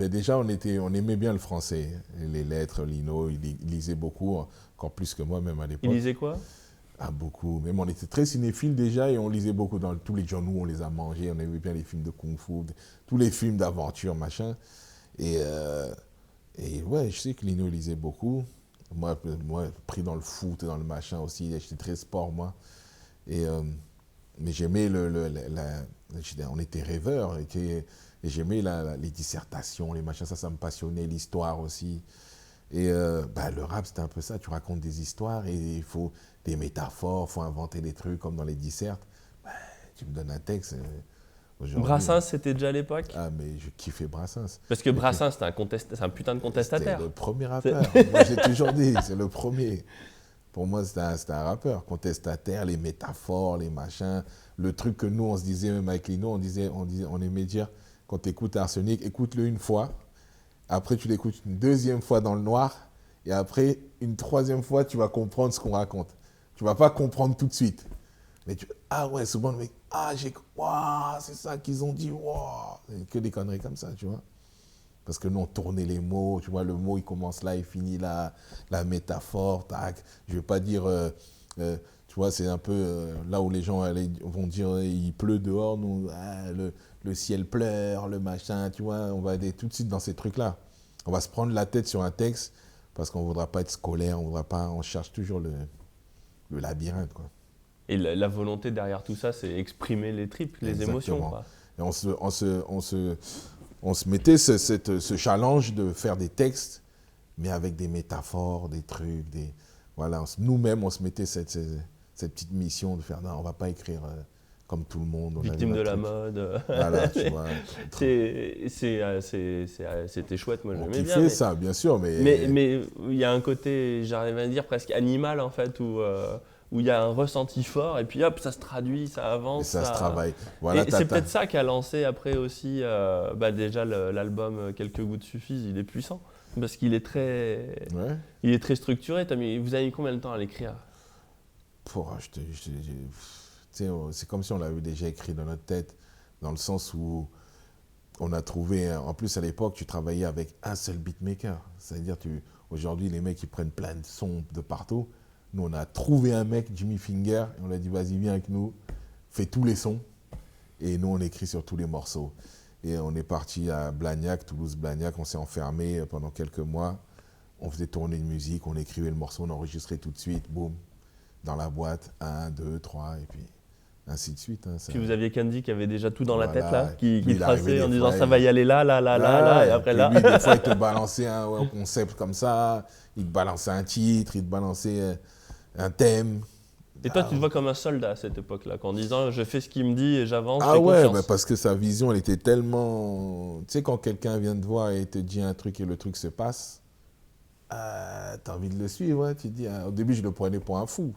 déjà on aimait bien le français, les lettres, Lino, il lisait beaucoup, encore plus que moi même à l'époque. Il lisait quoi? Ah, beaucoup. Même on était très cinéphile déjà et on lisait beaucoup dans tous les journaux, on les a mangés, on aimait bien les films de kung-fu, tous les films d'aventure, machin. Et ouais, je sais que Lino lisait beaucoup. Moi, pris dans le foot et dans le machin aussi, j'étais très sport, moi. Mais j'aimais on était rêveurs, et j'aimais les dissertations, les machins, ça me passionnait, l'histoire aussi. Et le rap, c'était un peu ça, tu racontes des histoires et il faut des métaphores, il faut inventer des trucs comme dans les dissertes. Tu me donnes un texte. Brassens, c'était déjà à l'époque? Ah, mais je kiffais Brassens. Parce que Brassens, c'est un putain de contestataire. C'était le premier rappeur. Moi, j'ai toujours dit, c'est le premier. Pour moi, c'était un rappeur, contestataire, les métaphores, les machins. Le truc que nous, on se disait, même avec Lino, on aimait dire, quand tu écoutes Arsenic, écoute-le une fois. Après, tu l'écoutes une deuxième fois dans le noir. Et après, une troisième fois, tu vas comprendre ce qu'on raconte. Tu ne vas pas comprendre tout de suite. Mais ah ouais, souvent le mec, c'est ça qu'ils ont dit, que des conneries comme ça, tu vois. Parce que nous, on tournait les mots, tu vois, le mot, il commence là, il finit là, la métaphore, tac. Je ne vais pas dire, tu vois, c'est un peu là où les gens vont dire, il pleut dehors, nous, le ciel pleure, le machin, tu vois, on va aller tout de suite dans ces trucs-là. On va se prendre la tête sur un texte parce qu'on ne voudra pas être scolaire, on cherche toujours le labyrinthe, quoi. Et la volonté derrière tout ça, c'est exprimer les tripes, les émotions, quoi. Et on se mettait ce challenge de faire des textes, mais avec des métaphores, des trucs, voilà. Nous-mêmes, on se mettait cette petite mission de faire, non, on ne va pas écrire comme tout le monde. Victime de la mode. Voilà, tu vois. C'était chouette, moi j'aimais bien. On kiffait ça, bien sûr, mais il y a un côté, j'arrive à dire, presque animal, en fait, où il y a un ressenti fort, et puis hop, ça se traduit, ça avance. Et ça se travaille. Voilà, et c'est peut-être ça qui a lancé après aussi, déjà l'album Quelques gouttes suffisent, il est puissant, parce qu'il est il est très structuré. Vous avez mis combien de temps à l'écrire? C'est comme si on l'avait déjà écrit dans notre tête, dans le sens où on a trouvé, en plus à l'époque, tu travaillais avec un seul beatmaker. C'est-à-dire, aujourd'hui, les mecs, ils prennent plein de sons de partout. Nous, on a trouvé un mec, Jimmy Finger, et on a dit, vas-y, viens avec nous, fais tous les sons. Et nous, on écrit sur tous les morceaux. Et on est parti à Blagnac, Toulouse-Blagnac, on s'est enfermé pendant quelques mois. On faisait tourner une musique, on écrivait le morceau, on enregistrait tout de suite, boum, dans la boîte, 1, 2, 3, et puis ainsi de suite. Hein, puis vous aviez Candy qui avait déjà tout dans la tête, là, qui traçait en disant, ça va y aller là, et après là. Lui, des fois, il te balançait un concept comme ça, il te balançait un titre, il te balançait un thème. Et toi, tu te vois comme un soldat à cette époque-là, en disant je fais ce qu'il me dit et j'avance. Ah ouais, parce que sa vision, elle était tellement. Tu sais, quand quelqu'un vient te voir et te dit un truc et le truc se passe, t'as envie de le suivre. Hein. Tu te dis, au début, je le prenais pour un fou.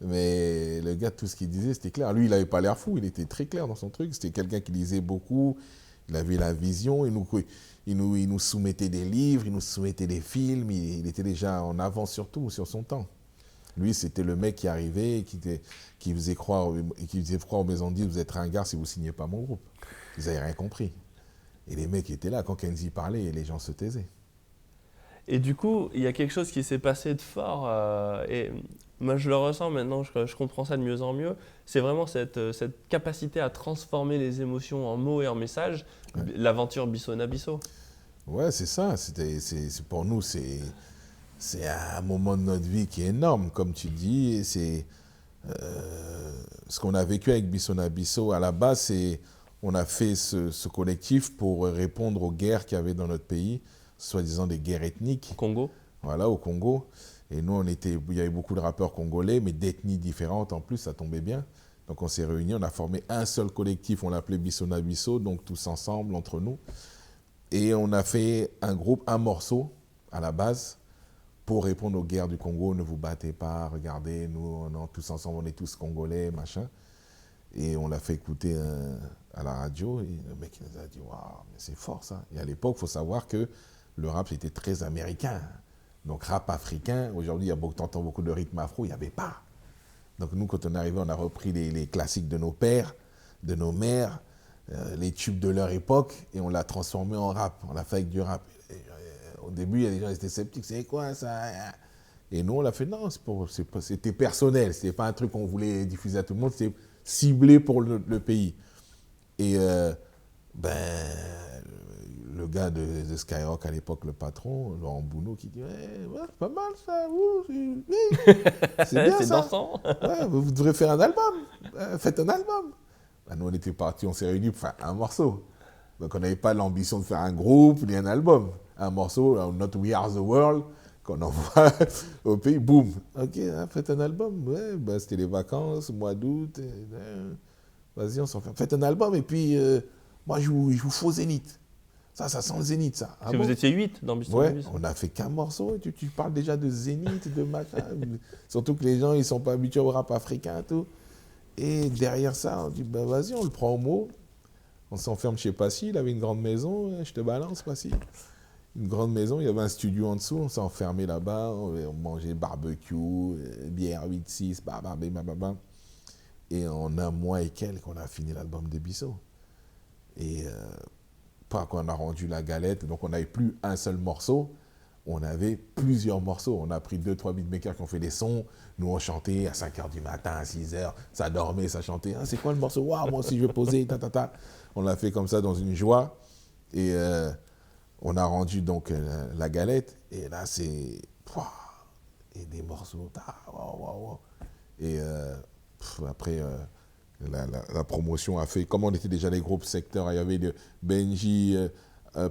Mais le gars, tout ce qu'il disait, c'était clair. Lui, il n'avait pas l'air fou, il était très clair dans son truc. C'était quelqu'un qui lisait beaucoup, il avait la vision, il nous soumettait des livres, il nous soumettait des films, il était déjà en avance sur tout, sur son temps. Lui, c'était le mec qui arrivait et qui faisait croire aux maisons de disques, vous êtes ringard si vous ne signez pas mon groupe. Ils n'avaient rien compris. Et les mecs étaient là, quand Kenzie parlait, et les gens se taisaient. Et du coup, il y a quelque chose qui s'est passé de fort, et moi je le ressens maintenant, je comprends ça de mieux en mieux. C'est vraiment cette capacité à transformer les émotions en mots et en messages, l'aventure Bissona-Bisso. Ouais, c'est ça. Pour nous, c'est un moment de notre vie qui est énorme, comme tu dis. Et c'est ce qu'on a vécu avec Bissona-Bisso. À la base, on a fait ce collectif pour répondre aux guerres qu'il y avait dans notre pays, soi-disant des guerres ethniques. Au Congo. Voilà, au Congo. Et nous, il y avait beaucoup de rappeurs congolais, mais d'ethnies différentes en plus, ça tombait bien. Donc on s'est réunis, on a formé un seul collectif, on l'appelait Bissona-Bisso, donc tous ensemble, entre nous. Et on a fait un groupe, un morceau, à la base, pour répondre aux guerres du Congo. Ne vous battez pas, regardez, nous, tous ensemble, on est tous congolais, machin. Et on l'a fait écouter à la radio, et le mec nous a dit « Waouh, mais c'est fort ça !» Et à l'époque, il faut savoir que le rap, c'était très américain. Donc rap africain, aujourd'hui, t'entends beaucoup de rythme afro, il n'y avait pas. Donc nous, quand on est arrivé, on a repris les classiques de nos pères, de nos mères, les tubes de leur époque, et on l'a transformé en rap. On l'a fait avec du rap. Au début, il y a des gens qui étaient sceptiques, c'est quoi ça? Et nous, on l'a fait, non, c'était personnel, c'était pas un truc qu'on voulait diffuser à tout le monde, c'était ciblé pour le pays. Et le gars de Skyrock à l'époque, le patron, Laurent Bounot, qui dit ouais, pas mal ça, c'est bien c'est ça. dansant. Ouais, vous devrez faire un album, faites un album. Nous, on était partis, on s'est réunis pour faire un morceau. Donc, on n'avait pas l'ambition de faire un groupe ni un album. Un morceau, Not We Are the World, qu'on envoie au pays, boum. Ok, faites un album. Ouais, c'était les vacances, mois d'août. Vas-y, on s'en fait. Faites un album et puis, moi, je vous fous au Zénith. Ça sent le Zénith, ça. Parce que vous étiez 8 dans Bissona-Bisso. Ouais, on a fait qu'un morceau et tu parles déjà de Zénith, de machin. Surtout que les gens, ils ne sont pas habitués au rap africain et tout. Et derrière ça, on dit, ben vas-y, on le prend au mot. On s'enferme chez Passy, il avait une grande maison, je te balance, Passy. Une grande maison, il y avait un studio en dessous, on s'est enfermé là-bas, on mangeait barbecue, bière 8-6, bababa. Et en un mois et quelques, on a fini l'album de Bisso. Et quand on a rendu la galette, donc on n'avait plus un seul morceau, on avait plusieurs morceaux. On a pris 2-3 beatmakers qui ont fait des sons. Nous, on chantait à 5h du matin, à 6h. Ça dormait, ça chantait. Ah, c'est quoi le morceau? Waouh, moi aussi, je vais poser. On l'a fait comme ça dans une joie. Et on a rendu donc la galette. Et là, c'est... Et des morceaux. Et après, la promotion a fait... Comme on était déjà les groupes secteurs, il y avait le Benji...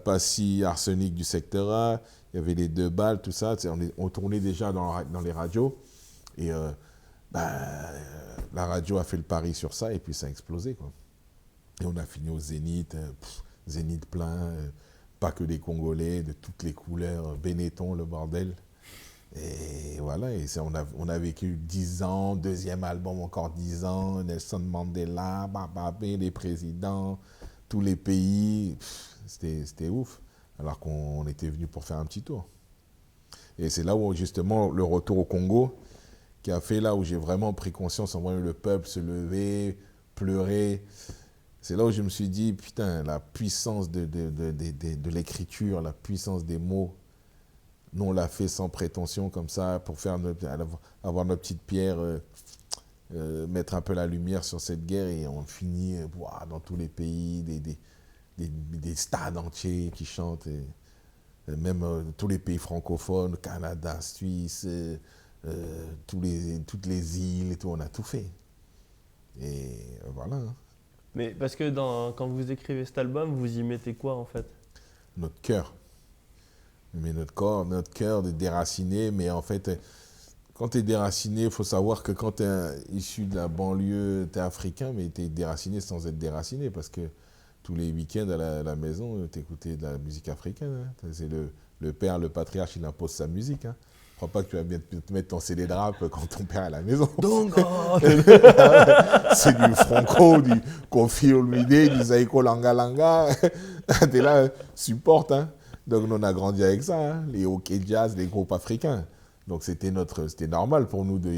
Passy, Arsenic du secteur A, il y avait les 2 balles, tout ça. On tournait déjà dans les radios. Et la radio a fait le pari sur ça et puis ça a explosé, quoi. Et on a fini au Zénith, Zénith plein, pas que des Congolais, de toutes les couleurs, Benetton, le bordel. Et voilà, et on a vécu 10 ans, deuxième album encore 10 ans, Nelson Mandela, Bababé, les présidents, tous les pays. C'était ouf, alors qu'on était venu pour faire un petit tour. Et c'est là où, justement, le retour au Congo, qui a fait là où j'ai vraiment pris conscience en voyant le peuple se lever, pleurer. C'est là où je me suis dit, putain, la puissance de l'écriture, la puissance des mots, nous, on l'a fait sans prétention, comme ça, pour avoir notre petite pierre, mettre un peu la lumière sur cette guerre, et on finit dans tous les pays, des stades entiers qui chantent, et même tous les pays francophones, Canada, Suisse, toutes les îles, et tout, on a tout fait. Et voilà. Mais parce que quand vous écrivez cet album, vous y mettez quoi en fait? Notre cœur. Mais notre cœur de déraciné, mais en fait, quand tu es déraciné, il faut savoir que quand tu es issu de la banlieue, tu es africain, mais tu es déraciné sans être déraciné, parce que tous les week-ends à la maison, tu écoutais de la musique africaine. Hein. C'est le père, le patriarche, il impose sa musique. Hein. Je ne crois pas que tu vas bien te mettre ton CD de rap quand ton père est à la maison. Donc, c'est du Franco, du Koffi Olomide, du Zaïko Langa Langa. Tu es là, supporte. Hein. Donc, nous, on a grandi avec ça, hein. Les hockey jazz, les groupes africains. Donc c'était normal pour nous de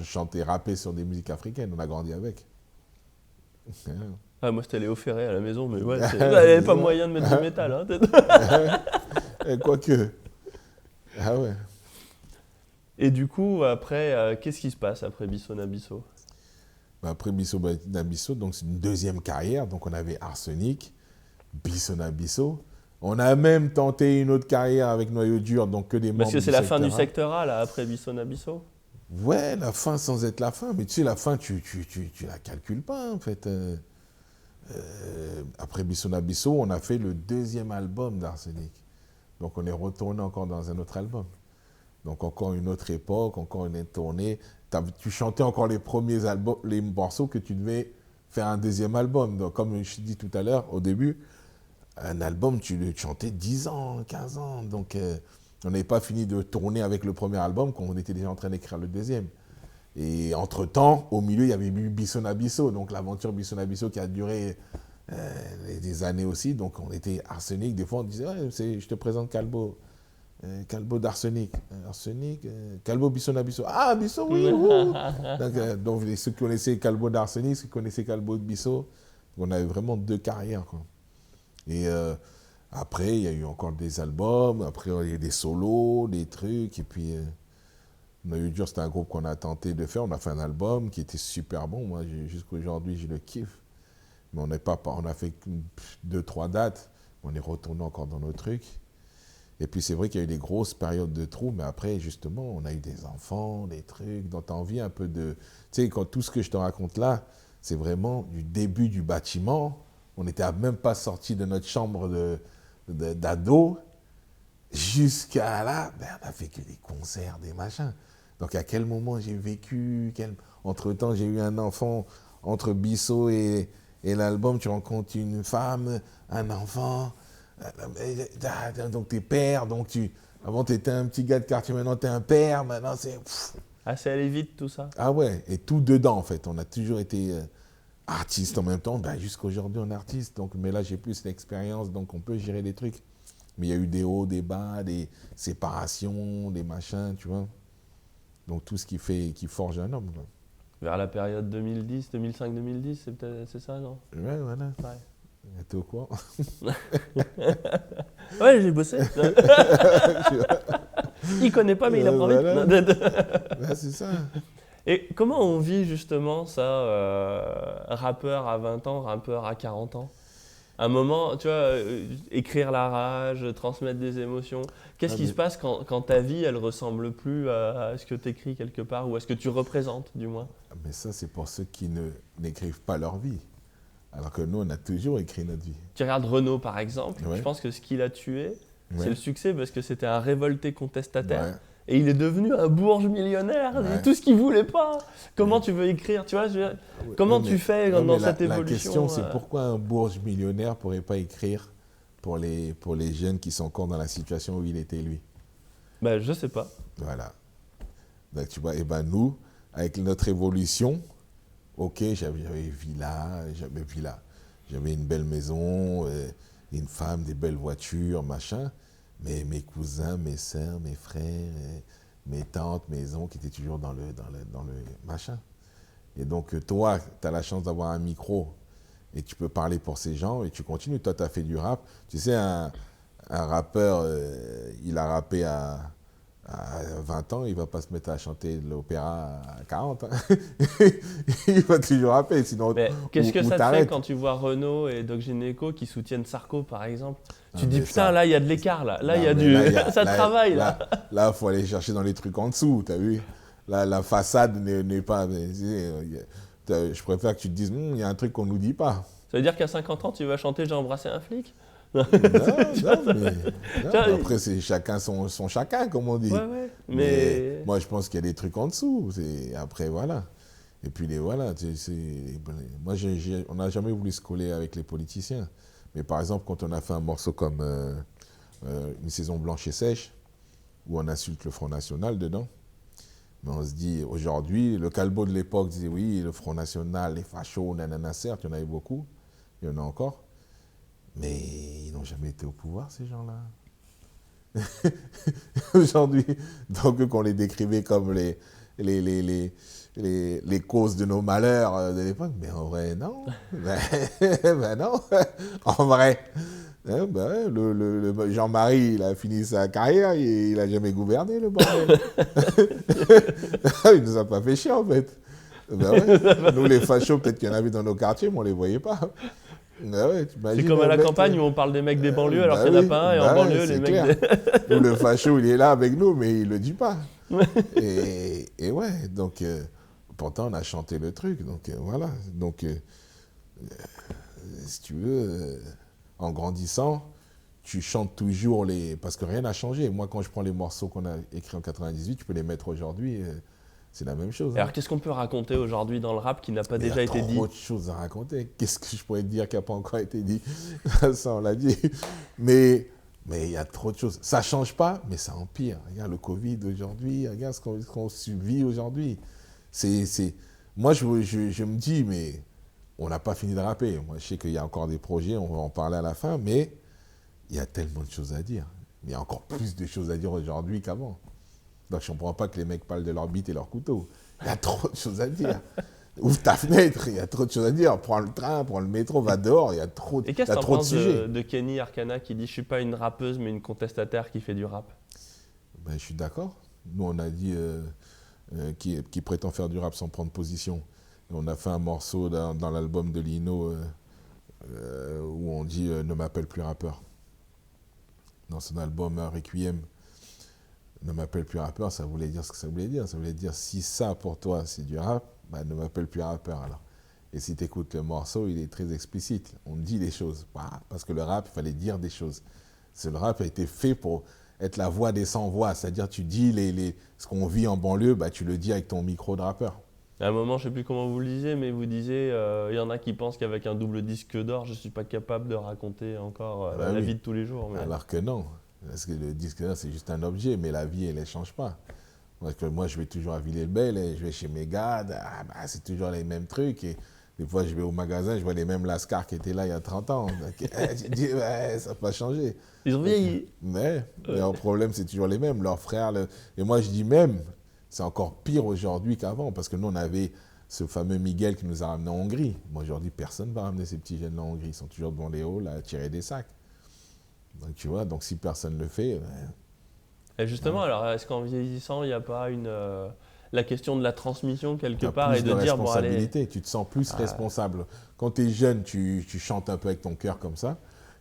chanter, rapper sur des musiques africaines. On a grandi avec. Ah, moi, c'était Léo Ferré à la maison, mais ouais, il n'y avait pas moyen de mettre du métal. Hein, Quoique. Ah ouais. Et du coup, après, qu'est-ce qui se passe après Bisso Nabisso? Après Bisso Nabisso, donc c'est une deuxième carrière. Donc on avait Arsenic, Bisso Nabisso. On a même tenté une autre carrière avec Noyau Dur, donc que des membres. Parce que c'est la fin du secteur A, là, après Bisso Nabisso? Ouais, la fin sans être la fin. Mais tu sais, la fin, tu la calcules pas, en fait. Après Bisso Nabisso, on a fait le deuxième album d'Arsenic. Donc on est retourné encore dans un autre album. Donc encore une autre époque, encore une tournée. Tu chantais encore les premiers albums, les morceaux que tu devais faire un deuxième album. Donc comme je t'ai dit tout à l'heure, au début, un album, tu le chantais 10 ans, 15 ans. Donc on n'avait pas fini de tourner avec le premier album quand on était déjà en train d'écrire le deuxième. Et entre-temps, au milieu, il y avait eu Bisso Nabisso, donc l'aventure Bisso Nabisso qui a duré des années aussi. Donc on était Arsenic, des fois on disait ouais, je te présente Calbo. Calbo d'Arsenic. Arsenic, Calbo Bisso Nabisso. Ah, Bisso, oui. Donc ceux qui connaissaient Calbo d'Arsenic, ceux qui connaissaient Calbo de Bisso, on avait vraiment deux carrières, quoi. Et après, il y a eu encore des albums, après il y a eu des solos, des trucs, et puis Noyau Dur, c'était un groupe qu'on a tenté de faire. On a fait un album qui était super bon. Moi, jusqu'à aujourd'hui, je le kiffe. Mais on a fait 2-3 dates. On est retourné encore dans nos trucs. Et puis, c'est vrai qu'il y a eu des grosses périodes de trous. Mais après, justement, on a eu des enfants, des trucs. Donc, tu as envie un peu de... Tu sais, quand tout ce que je te raconte là, c'est vraiment du début du bâtiment. On n'était même pas sortis de notre chambre d'ado. Jusqu'à là, on a fait que des concerts, des machins. Donc, à quel moment j'ai vécu, entre-temps, j'ai eu un enfant, entre Bisso et l'album, tu rencontres une femme, un enfant, donc t'es père, avant t'étais un petit gars de quartier, maintenant t'es un père, maintenant c'est... Ah, c'est allé vite tout ça? Ah ouais, et tout dedans en fait, on a toujours été artistes en même temps, jusqu'à aujourd'hui on est artiste, mais là j'ai plus l'expérience, donc on peut gérer des trucs. Mais il y a eu des hauts, des bas, des séparations, des machins, tu vois. Donc tout ce qui forge un homme, quoi. Vers la période 2010, 2005-2010, c'est ça, non? Ouais, voilà. Ouais. T'es au courant? Ouais, j'ai bossé. Il connaît pas, mais il apprend vite. Ouais, c'est ça. Et comment on vit justement ça, rappeur à 20 ans, rappeur à 40 ans? Un moment, tu vois, écrire la rage, transmettre des émotions. Qu'est-ce qui se passe quand ta vie, elle ressemble plus à ce que tu écris quelque part, ou à ce que tu représentes, du moins? Mais ça, c'est pour ceux qui n'écrivent pas leur vie. Alors que nous, on a toujours écrit notre vie. Tu regardes Renaud, par exemple. Ouais. Je pense que ce qui l'a tué, Ouais. c'est le succès, parce que c'était un révolté contestataire. Ouais. Et il est devenu un bourge millionnaire, Ouais. tout ce qu'il voulait pas. Comment tu veux écrire, tu vois, comment tu fais dans cette évolution? La question, c'est pourquoi un bourge millionnaire pourrait pas écrire pour les jeunes qui sont encore dans la situation où il était lui? Ben, je sais pas. Voilà. Donc, tu vois, nous, avec notre évolution, ok, j'avais une belle maison, une femme, des belles voitures, machin. Mais mes cousins, mes sœurs, mes frères, mes tantes, mes oncles qui étaient toujours dans le machin. Et donc, toi, tu as la chance d'avoir un micro et tu peux parler pour ces gens et tu continues. Toi, tu as fait du rap. Tu sais, un rappeur, il a rappé à 20 ans, il ne va pas se mettre à chanter de l'opéra à 40. Hein. Il va toujours rapper, sinon. Mais qu'est-ce que ça te fait quand tu vois Renaud et Doc Gynéco qui soutiennent Sarko, par exemple? Tu te dis, putain, là, il y a de l'écart, là. Là, il y a ça travaille, là. Là, il faut aller chercher dans les trucs en dessous, tu as vu? Là, la façade n'est pas... Je préfère que tu te dises, il y a un truc qu'on ne nous dit pas. Ça veut dire qu'à 50 ans, tu vas chanter « J'ai embrassé un flic » ? Non, après, c'est chacun son chacun, comme on dit. Ouais, mais moi, je pense qu'il y a des trucs en dessous. Après, voilà. Et puis, voilà. Moi, on n'a jamais voulu se coller avec les politiciens. Mais par exemple, quand on a fait un morceau comme Une saison blanche et sèche, où on insulte le Front National dedans, mais on se dit, aujourd'hui, le Calbo de l'époque disait, oui, le Front National, les fachos, nanana, certes, il y en avait beaucoup, il y en a encore. Mais ils n'ont jamais été au pouvoir, ces gens-là. Aujourd'hui, donc qu'on les décrivait comme les causes de nos malheurs de l'époque. Mais en vrai, non. Ben non. En vrai. Hein, ben, le Jean-Marie, il a fini sa carrière, il n'a jamais gouverné, le bordel. Il nous a pas fait chier, en fait. Ben ouais. Nous, les fachos, peut-être qu'il y en avait dans nos quartiers, mais on ne les voyait pas. Ben ouais, c'est comme à la campagne où on parle des mecs des banlieues alors qu'il n'y en a pas un, et en banlieue, les mecs Nous, le facho, il est là avec nous, mais il ne le dit pas. et ouais, donc, pourtant, on a chanté le truc, donc voilà. Donc, si tu veux, en grandissant, tu chantes toujours les... Parce que rien n'a changé. Moi, quand je prends les morceaux qu'on a écrits en 98, tu peux les mettre aujourd'hui, c'est la même chose. Alors, qu'est-ce qu'on peut raconter aujourd'hui dans le rap qui n'a pas déjà été dit ? Il y a trop de choses à raconter. Qu'est-ce que je pourrais te dire qui n'a pas encore été dit ? Ça, on l'a dit. Mais il y a trop de choses. Ça ne change pas, mais ça empire. Regarde le Covid aujourd'hui, regarde ce qu'on vit aujourd'hui. Moi, je me dis, mais on n'a pas fini de rapper. Moi, je sais qu'il y a encore des projets, on va en parler à la fin, mais il y a tellement de choses à dire. Il y a encore plus de choses à dire aujourd'hui qu'avant. Donc, je ne comprends pas que les mecs parlent de leur bite et leur couteau. Il y a trop de choses à dire. Ouvre ta fenêtre, il y a trop de choses à dire. Prends le train, prends le métro, va dehors, il y a trop de sujets. Et qu'est-ce que tu penses de Kenny Arcana qui dit « Je ne suis pas une rappeuse, mais une contestataire qui fait du rap ». Ben, je suis d'accord. Nous, on a dit qui prétend faire du rap sans prendre position. Et on a fait un morceau dans l'album de Lino où on dit « Ne m'appelle plus rappeur ». Dans son album Requiem. Ne m'appelle plus rappeur, ça voulait dire ce que ça voulait dire. Ça voulait dire, si ça pour toi c'est du rap, bah, ne m'appelle plus rappeur alors. Et si tu écoutes le morceau, il est très explicite. On dit des choses. Bah, parce que le rap, il fallait dire des choses. Le rap a été fait pour être la voix des sans-voix. C'est-à-dire, tu dis ce qu'on vit en banlieue, bah, tu le dis avec ton micro de rappeur. À un moment, je ne sais plus comment vous le disiez, mais vous disiez, y en a qui pensent qu'avec un double disque d'or, je ne suis pas capable de raconter encore la vie de tous les jours. Mais... Alors que non. Parce que le disque d'or, c'est juste un objet, mais la vie, elle ne change pas. Parce que moi, je vais toujours à Villers-le-Bel, et je vais chez mes gars, c'est toujours les mêmes trucs. Et des fois, je vais au magasin, je vois les mêmes Lascar qui étaient là il y a 30 ans. Donc, tu dis, ça n'a pas changé. Ils ont vieilli. Mais leur problème, c'est toujours les mêmes. Leurs frères. Et moi, je dis même, c'est encore pire aujourd'hui qu'avant, parce que nous, on avait ce fameux Miguel qui nous a ramenés en Hongrie. Moi, aujourd'hui, personne ne va ramener ces petits jeunes en Hongrie. Ils sont toujours devant les halls à tirer des sacs. Donc, tu vois, donc si personne ne le fait... Et justement, alors, est-ce qu'en vieillissant, il n'y a pas la question de la transmission quelque part et de dire, bon, allez... Tu te sens plus responsable. Quand tu es jeune, tu chantes un peu avec ton cœur comme ça.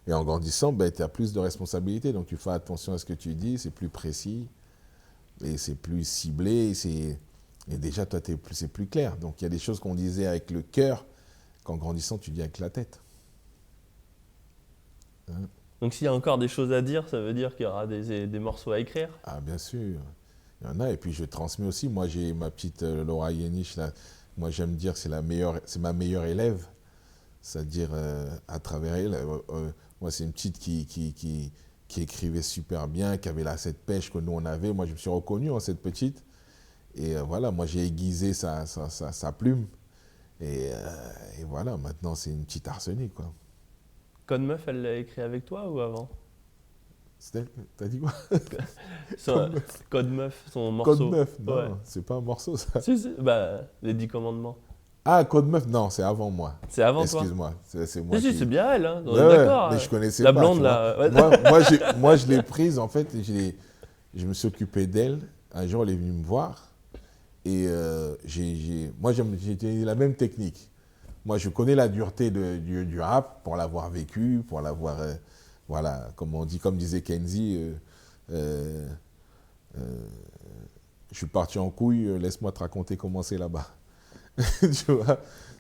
Et en grandissant, tu as plus de responsabilités. Donc, tu fais attention à ce que tu dis. C'est plus précis. Et c'est plus ciblé. Et déjà, toi, c'est plus clair. Donc, il y a des choses qu'on disait avec le cœur. Qu'en grandissant, tu dis avec la tête. Hein? Donc s'il y a encore des choses à dire, ça veut dire qu'il y aura des morceaux à écrire ? Ah bien sûr, il y en a. Et puis je transmets aussi. Moi j'ai ma petite Laura Yeniche, là. Moi j'aime dire que c'est ma meilleure élève. C'est-à-dire à travers elle, moi c'est une petite qui écrivait super bien, qui avait là cette pêche que nous on avait. Moi je me suis reconnu en cette petite. Et voilà, moi j'ai aiguisé sa plume. Et voilà, maintenant c'est une petite arsenic, quoi. Code Meuf, elle l'a écrit avec toi ou avant ? T'as dit quoi ? Code Meuf, son morceau. Code Meuf, non, ouais. C'est pas un morceau ça. Si, les 10 commandements. Ah, Code Meuf, non, c'est avant moi. C'est avant toi ? Excuse-moi, c'est moi. Si, c'est bien elle, hein. D'accord. Mais je connaissais la pas. Blonde, là. Ouais. Moi, je l'ai prise, en fait, je me suis occupé d'elle. Un jour, elle est venue me voir. Et moi, j'ai la même technique. Moi, je connais la dureté du rap pour l'avoir vécu, pour l'avoir... voilà, comme disait Kenzie, je suis parti en couille, laisse-moi te raconter comment c'est là-bas. Tu vois ?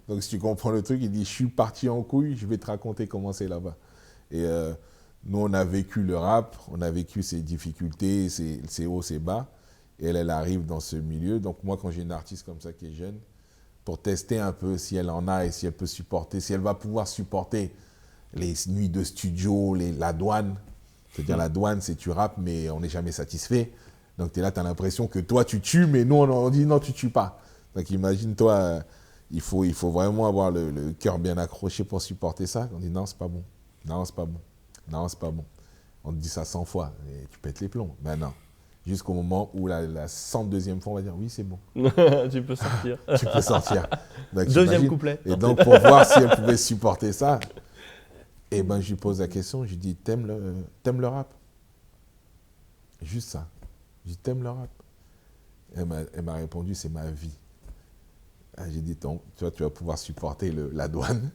Donc, si tu comprends le truc, il dit, je suis parti en couille, je vais te raconter comment c'est là-bas. Et nous, on a vécu le rap, on a vécu ses difficultés, ses hauts, ses bas. Et elle arrive dans ce milieu. Donc, moi, quand j'ai une artiste comme ça qui est jeune, pour tester un peu si elle en a et si elle peut supporter, si elle va pouvoir supporter les nuits de studio, la douane. C'est-à-dire la douane, c'est tu rappes, mais on n'est jamais satisfait. Donc tu es là, tu as l'impression que toi, tu tues, mais nous, on dit non, tu tues pas. Donc imagine-toi, il faut vraiment avoir le cœur bien accroché pour supporter ça. On dit non, c'est pas bon. Non, c'est pas bon. Non, c'est pas bon. On te dit ça 100 fois, et tu pètes les plombs. Maintenant, jusqu'au moment où la 102e fois, on va dire oui, c'est bon. Tu peux sortir. Tu peux sortir. Donc, Deuxième couplet. Et donc, pour voir si elle pouvait supporter ça, et ben, je lui pose la question, je lui dis, t'aimes le rap? Juste ça. Je lui dis, t'aimes le rap? Elle m'a répondu, c'est ma vie. J'ai dit, tu vas pouvoir supporter la douane,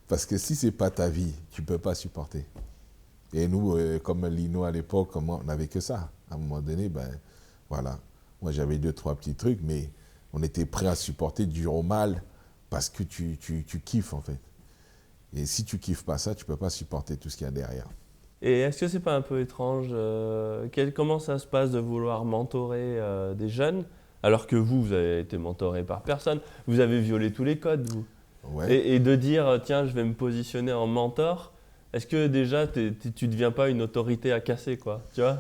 parce que si c'est pas ta vie, tu peux pas supporter. Et nous, comme Lino à l'époque, on n'avait que ça. À un moment donné, ben voilà. Moi, j'avais 2-3 petits trucs, mais on était prêt à supporter dur au mal parce que tu kiffes, en fait. Et si tu kiffes pas ça, tu peux pas supporter tout ce qu'il y a derrière. Et est-ce que c'est pas un peu étrange comment ça se passe de vouloir mentorer des jeunes alors que vous avez été mentoré par personne, vous avez violé tous les codes, vous. Ouais. Et de dire, tiens, je vais me positionner en mentor, est-ce que déjà, tu ne deviens pas une autorité à casser, quoi, tu vois?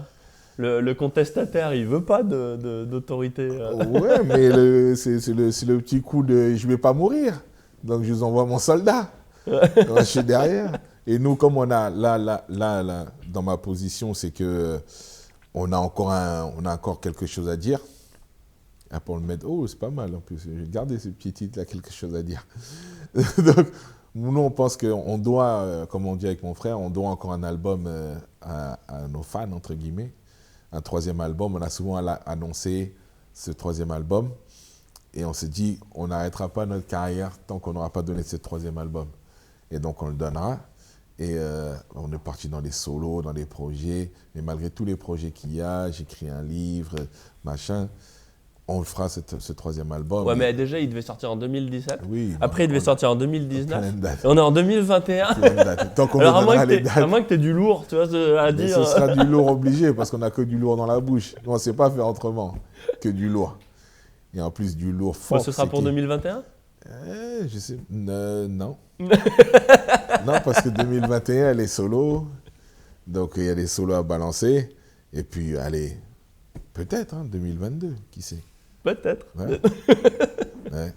Le contestataire, il veut pas d'autorité. Ouais, mais c'est le petit coup de « je vais pas mourir ». Donc, je vous envoie mon soldat. Je suis derrière. Et nous, comme on a, là, dans ma position, c'est que on a encore quelque chose à dire. Ah, pour le mettre, oh, c'est pas mal en plus. J'ai gardé ce petit titre-là, quelque chose à dire. Donc, nous, on pense qu'on doit, comme on dit avec mon frère, on doit encore un album à nos fans, entre guillemets. Un 3e album. On a souvent annoncé ce 3e album. Et on s'est dit, on n'arrêtera pas notre carrière tant qu'on n'aura pas donné ce 3e album. Et donc, on le donnera. Et on est parti dans les solos, dans les projets. Mais malgré tous les projets qu'il y a, j'écris un livre, machin. On le fera ce 3e album. Ouais, mais déjà, il devait sortir en 2017. Oui. Après, il devait sortir en 2019. Et on est en 2021. Tant qu'on alors, à moins que tu aies du lourd, tu vois, à mais dire. Ce sera du lourd obligé, parce qu'on n'a que du lourd dans la bouche. On ne sait pas faire autrement que du lourd. Et en plus, du lourd fort. Ce sera pour 2021 je sais. Non. Non, parce que 2021, elle est solo. Donc, il y a des solos à balancer. Et puis, allez, peut-être, 2022, qui sait. Peut-être. Ouais. Ouais.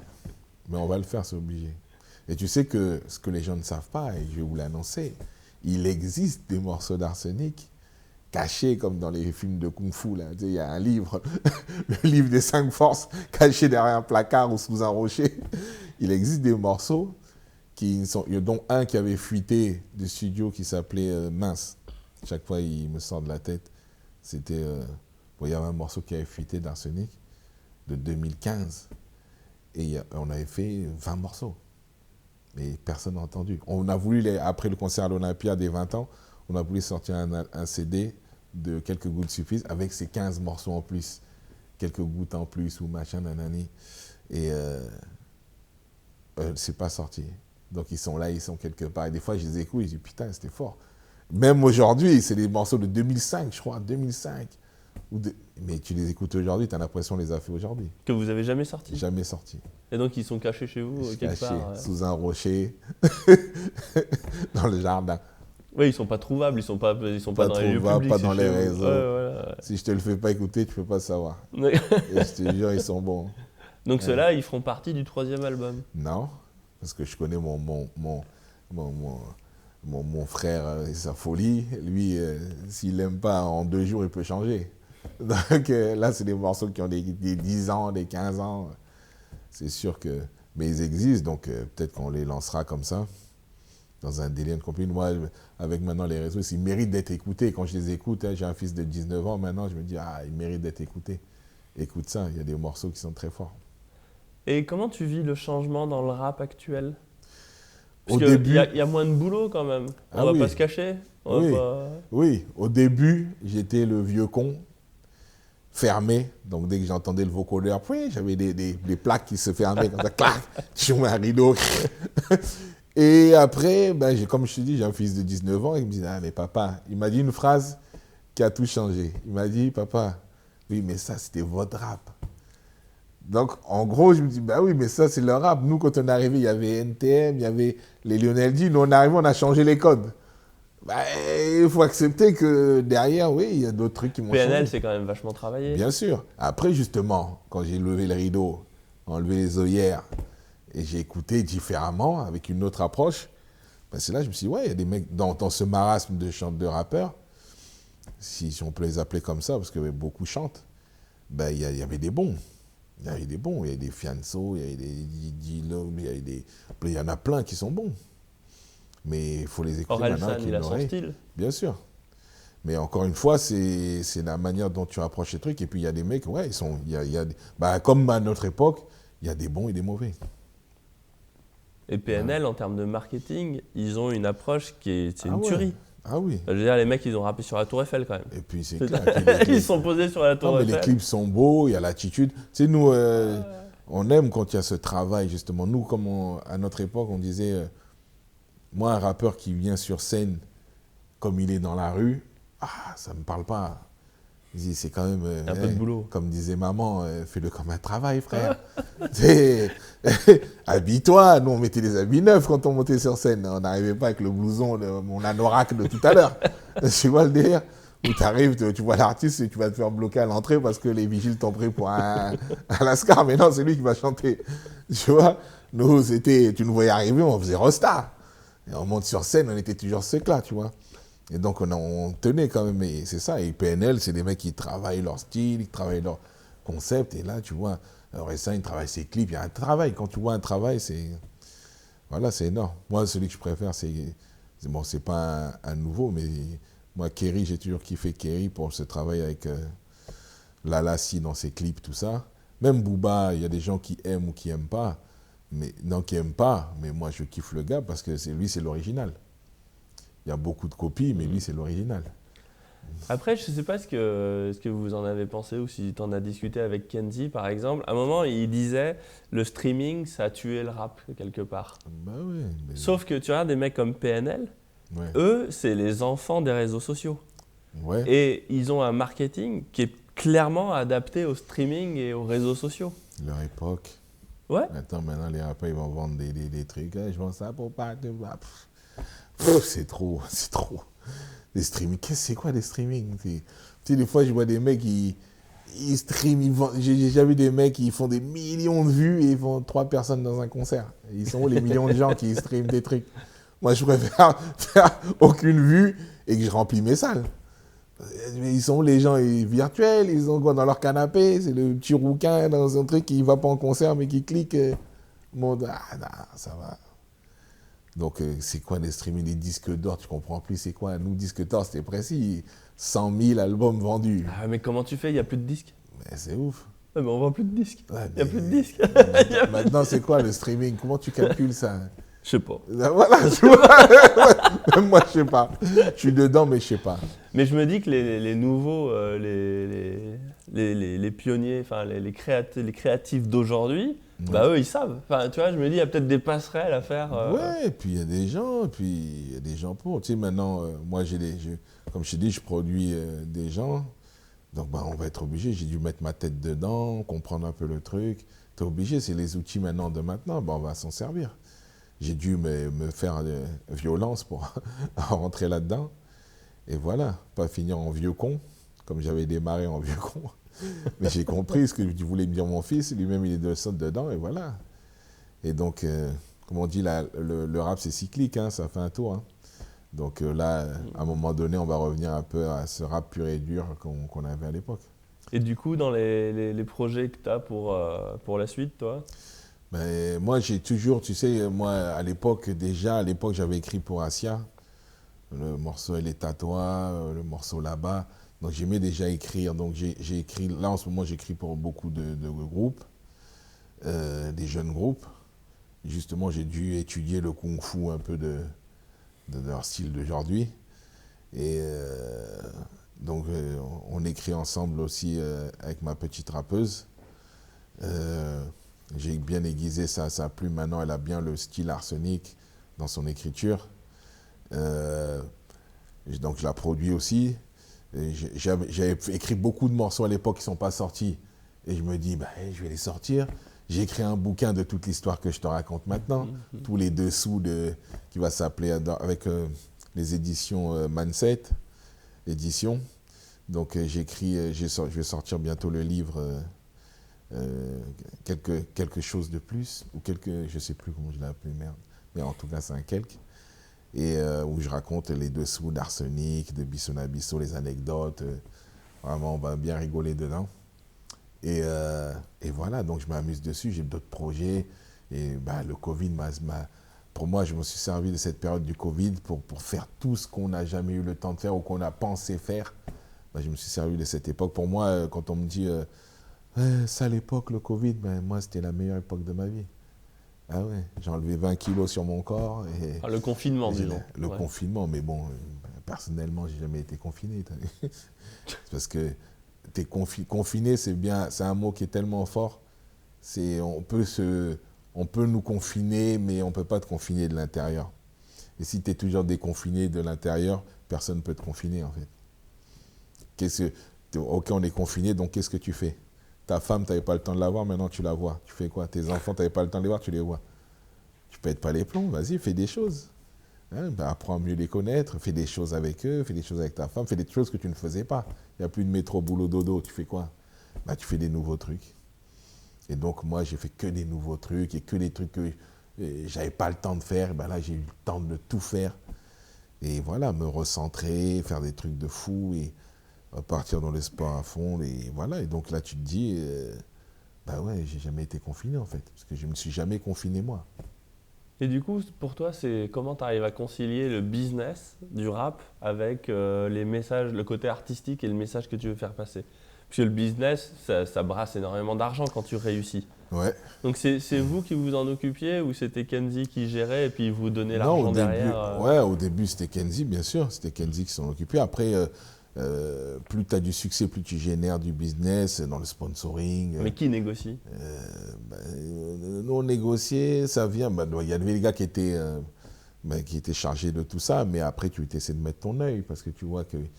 Mais on va le faire, c'est obligé. Et tu sais que ce que les gens ne savent pas, et je vais vous l'annoncer, il existe des morceaux d'Arsenic cachés comme dans les films de Kung-Fu. Tu sais, il y a un livre, le livre des 5 forces, caché derrière un placard ou sous un rocher. Il existe des morceaux, dont un qui avait fuité du studio qui s'appelait Mince. Chaque fois, il me sort de la tête. C'était... il y avait un morceau qui avait fuité d'Arsenic de 2015. Et on avait fait 20 morceaux. Mais personne n'a entendu. On a voulu, après le concert à l'Olympia des 20 ans, on a voulu sortir un CD de quelques gouttes suffisent avec ces 15 morceaux en plus. Quelques gouttes en plus ou machin, nanani. Et c'est pas sorti. Donc ils sont là, ils sont quelque part. Et des fois, je les écoute et je dis putain, c'était fort. Même aujourd'hui, c'est des morceaux de 2005, je crois, 2005. Mais tu les écoutes aujourd'hui, tu as l'impression qu'on les a fait aujourd'hui. Que vous avez jamais sorti. Jamais sorti. Et donc ils sont cachés chez vous, quelque part. Sous un rocher, dans le jardin. Oui, ils sont pas trouvables, ils sont pas dans les lieux publics. Pas dans les réseaux. Ouais. Si je te le fais pas écouter, tu peux pas savoir. Et je te jure, ils sont bons. Donc ceux-là, ils feront partie du 3e album. Non, parce que je connais mon frère et sa folie. Lui, s'il l'aime pas, en 2 jours, il peut changer. Donc là, c'est des morceaux qui ont des 10 ans, des 15 ans. C'est sûr que... Mais ils existent, donc peut-être qu'on les lancera comme ça, dans un délire complet. Moi, avec maintenant les réseaux, ils méritent d'être écoutés. Quand je les écoute, j'ai un fils de 19 ans, maintenant, je me dis, ils méritent d'être écoutés. Écoute ça, il y a des morceaux qui sont très forts. Et comment tu vis le changement dans le rap actuel? Parce au qu'il début, y a moins de boulot quand même. On va pas se cacher. Oui, au début, j'étais le vieux con, fermé. Donc dès que j'entendais le vocodeur, j'avais des plaques qui se fermaient comme ça, clac, sur un rideau. Et après, comme je te dis, j'ai un fils de 19 ans, il me dit, mais papa, il m'a dit une phrase qui a tout changé. Il m'a dit, papa, oui, mais ça, c'était votre rap. Donc, en gros, je me dis, oui, mais ça, c'est le rap. Nous, quand on est arrivé, il y avait NTM, il y avait les Lionel D. Nous, on est arrivé, on a changé les codes. Il faut accepter que derrière, oui, il y a d'autres trucs qui m'ont changé. PNL, c'est quand même vachement travaillé. Bien sûr. Après, justement, quand j'ai levé le rideau, enlevé les œillères, et j'ai écouté différemment, avec une autre approche, c'est là que je me suis dit, il y a des mecs dans ce marasme de rappeurs, si on peut les appeler comme ça, parce que beaucoup chantent, ben, il y avait des bons. Il y avait des bons, il y avait des Fianso, il y avait des Dilo, il y en a plein qui sont bons. Mais il faut les écouter maintenant avec Orelsan, il a une son oreille. style. Bien sûr. Mais encore une fois, c'est la manière dont tu approches les trucs. Et puis il y a des mecs, ouais, comme à notre époque, il y a des bons et des mauvais. Et PNL, en termes de marketing, ils ont une approche c'est une ouais. tuerie. Ah oui. Je veux dire, les mecs, ils ont rappé sur la Tour Eiffel quand même. Et puis c'est clair. Puis Ils sont posés sur la Tour mais Eiffel. les clips sont beaux, il y a l'attitude. Tu sais, nous, on aime quand il y a ce travail, justement. Nous, comme à notre époque, on disait, moi, un rappeur qui vient sur scène comme il est dans la rue, ça ne me parle pas. C'est quand même... un peu de boulot. Comme disait maman, fais-le comme un travail, frère. Habille-toi. Nous, on mettait des habits neufs quand on montait sur scène. On n'arrivait pas avec le blouson, mon anorak de tout à l'heure. Tu vois le délire? Où tu arrives, tu vois l'artiste et tu vas te faire bloquer à l'entrée parce que les vigiles t'ont pris pour un lascar. Mais non, c'est lui qui va chanter. Tu vois? Nous, tu nous voyais arriver, on faisait Rosta. Et on monte sur scène, on était toujours là, tu vois. Et donc, on tenait quand même. Et c'est ça. Et PNL, c'est des mecs qui travaillent leur style, qui travaillent leur concept. Et là, tu vois, Orelsan, il travaille ses clips. Il y a un travail. Quand tu vois un travail, voilà, c'est énorme. Moi, celui que je préfère, bon, c'est pas un nouveau, mais moi, Kerry, j'ai toujours kiffé Kerry pour ce travail avec Lala Si dans ses clips, tout ça. Même Booba, il y a des gens qui aiment ou qui n'aiment pas. Mais moi, je kiffe le gars parce que lui, c'est l'original. Il y a beaucoup de copies, mais lui, c'est l'original. Après, je ne sais pas ce que vous en avez pensé ou si tu en as discuté avec Kenzie, par exemple. À un moment, il disait le streaming, ça a tué le rap, quelque part. Bah ouais. Sauf que tu regardes des mecs comme PNL, eux, c'est les enfants des réseaux sociaux. Ouais. Et ils ont un marketing qui est clairement adapté au streaming et aux réseaux sociaux. Leur époque. Ouais. Attends, maintenant, les rappeurs, ils vont vendre des trucs. Je vends ça pour pas... C'est trop. Les streaming, c'est quoi les streaming? Tu sais, des fois, je vois des mecs, ils streament, j'ai déjà vu des mecs qui font des millions de vues et ils font 3 personnes dans un concert. Ils sont où les millions de gens qui streament des trucs? Moi, je préfère faire aucune vue et que je remplis mes salles. Mais ils sont où les gens virtuels? Ils sont quoi dans leur canapé? C'est le petit rouquin dans un truc qui ne va pas en concert mais qui clique. Non, ça va. Donc, c'est quoi les streaming, les disques d'or? Tu comprends plus, c'est quoi? Nous, disques d'or, c'était précis. 100 000 albums vendus. Ah, mais comment tu fais? Il n'y a plus de disques. Mais c'est ouf. Ouais, mais on vend plus de disques. Ouais, Il n'y a plus de disques. Maintenant, c'est quoi le streaming? Comment tu calcules ça? Je sais pas. Voilà, tu vois. Même moi, je sais pas. Je suis dedans, mais je sais pas. Mais je me dis que les nouveaux, les pionniers, enfin les créatifs d'aujourd'hui, bah eux ils savent. Enfin tu vois, je me dis il y a peut-être des passerelles à faire. Ouais, et puis il y a des gens, pour. Tu sais, maintenant, moi comme je t'ai dit, je produis des gens. Donc on va être obligé. J'ai dû mettre ma tête dedans, comprendre un peu le truc. T'es obligé, c'est les outils maintenant de maintenant. On va s'en servir. J'ai dû me faire violence pour rentrer là-dedans. Et voilà, pas finir en vieux con, comme j'avais démarré en vieux con. Mais j'ai compris ce que voulait me dire mon fils, lui-même il est dedans, et voilà. Et donc, comme on dit, le rap c'est cyclique, hein, ça fait un tour. Hein. Donc là, à un moment donné, on va revenir un peu à ce rap pur et dur qu'on avait à l'époque. Et du coup, dans les projets que tu as pour la suite, toi? Ben, moi j'ai toujours, tu sais, moi à l'époque, j'avais écrit pour Asia. Le morceau Elle est à toi, le morceau là-bas. Donc j'aimais déjà écrire. Donc j'ai écrit, là en ce moment j'écris pour beaucoup de groupes, des jeunes groupes. Justement j'ai dû étudier le kung-fu un peu de leur style d'aujourd'hui. Et donc on écrit ensemble aussi avec ma petite rappeuse. J'ai bien aiguisé sa plume maintenant, elle a bien le style arsenic dans son écriture. Donc je la produis aussi. J'avais écrit beaucoup de morceaux à l'époque qui ne sont pas sortis. Et je me dis, je vais les sortir. J'ai écrit un bouquin de toute l'histoire que je te raconte maintenant. Tous les dessous qui va s'appeler avec les éditions Manset édition. Donc je vais sortir bientôt le livre quelque chose de plus. Ou je ne sais plus comment je l'ai appelé, merde. Mais en tout cas, c'est un quelque. et où je raconte les dessous d'Arsenic, de Bisson Abisso, les anecdotes. Vraiment, on va bien rigoler dedans. Et voilà, donc je m'amuse dessus, j'ai d'autres projets. Et le Covid pour moi, je me suis servi de cette période du Covid pour faire tout ce qu'on n'a jamais eu le temps de faire ou qu'on a pensé faire. Je me suis servi de cette époque. Pour moi, quand on me dit ça, l'époque, le Covid, moi, c'était la meilleure époque de ma vie. Ah ouais, j'ai enlevé 20 kilos sur mon corps. Le confinement, disons. Le confinement, mais bon, personnellement, j'ai jamais été confiné. Parce que confiné, c'est bien, c'est un mot qui est tellement fort. On peut nous confiner, mais on ne peut pas te confiner de l'intérieur. Et si tu es toujours déconfiné de l'intérieur, personne ne peut te confiner, en fait. Ok, on est confiné, donc qu'est-ce que tu fais? Ta femme, tu n'avais pas le temps de la voir, maintenant tu la vois. Tu fais quoi? Tes enfants, tu n'avais pas le temps de les voir, tu les vois. Tu pètes pas les plombs, vas-y, fais des choses. Apprends à mieux les connaître, fais des choses avec eux, fais des choses avec ta femme, fais des choses que tu ne faisais pas. Il n'y a plus de métro, boulot, dodo, tu fais quoi? Tu fais des nouveaux trucs. Et donc, moi, j'ai fait que des nouveaux trucs et que des trucs que j'avais pas le temps de faire. Là, j'ai eu le temps de tout faire. Et voilà, me recentrer, faire des trucs de fou et partir dans le sport à fond. Et voilà, et donc là, tu te dis, ouais, j'ai jamais été confiné, en fait. Parce que je me suis jamais confiné, moi. Et du coup, pour toi, c'est comment tu arrives à concilier le business du rap avec les messages, le côté artistique et le message que tu veux faire passer? Parce que le business, ça brasse énormément d'argent quand tu réussis. Ouais. Donc c'est vous qui vous en occupiez ou c'était Kenzie qui gérait et puis vous donnez l'argent derrière Ouais, au début c'était Kenzie, bien sûr. C'était Kenzie qui s'en occupait. Après, plus tu as du succès, plus tu génères du business dans le sponsoring. Mais qui négocie? Nous, on négociait, ça vient. Il y avait les gars qui étaient chargés de tout ça, mais après, tu essaies de mettre ton œil parce que tu vois qu'il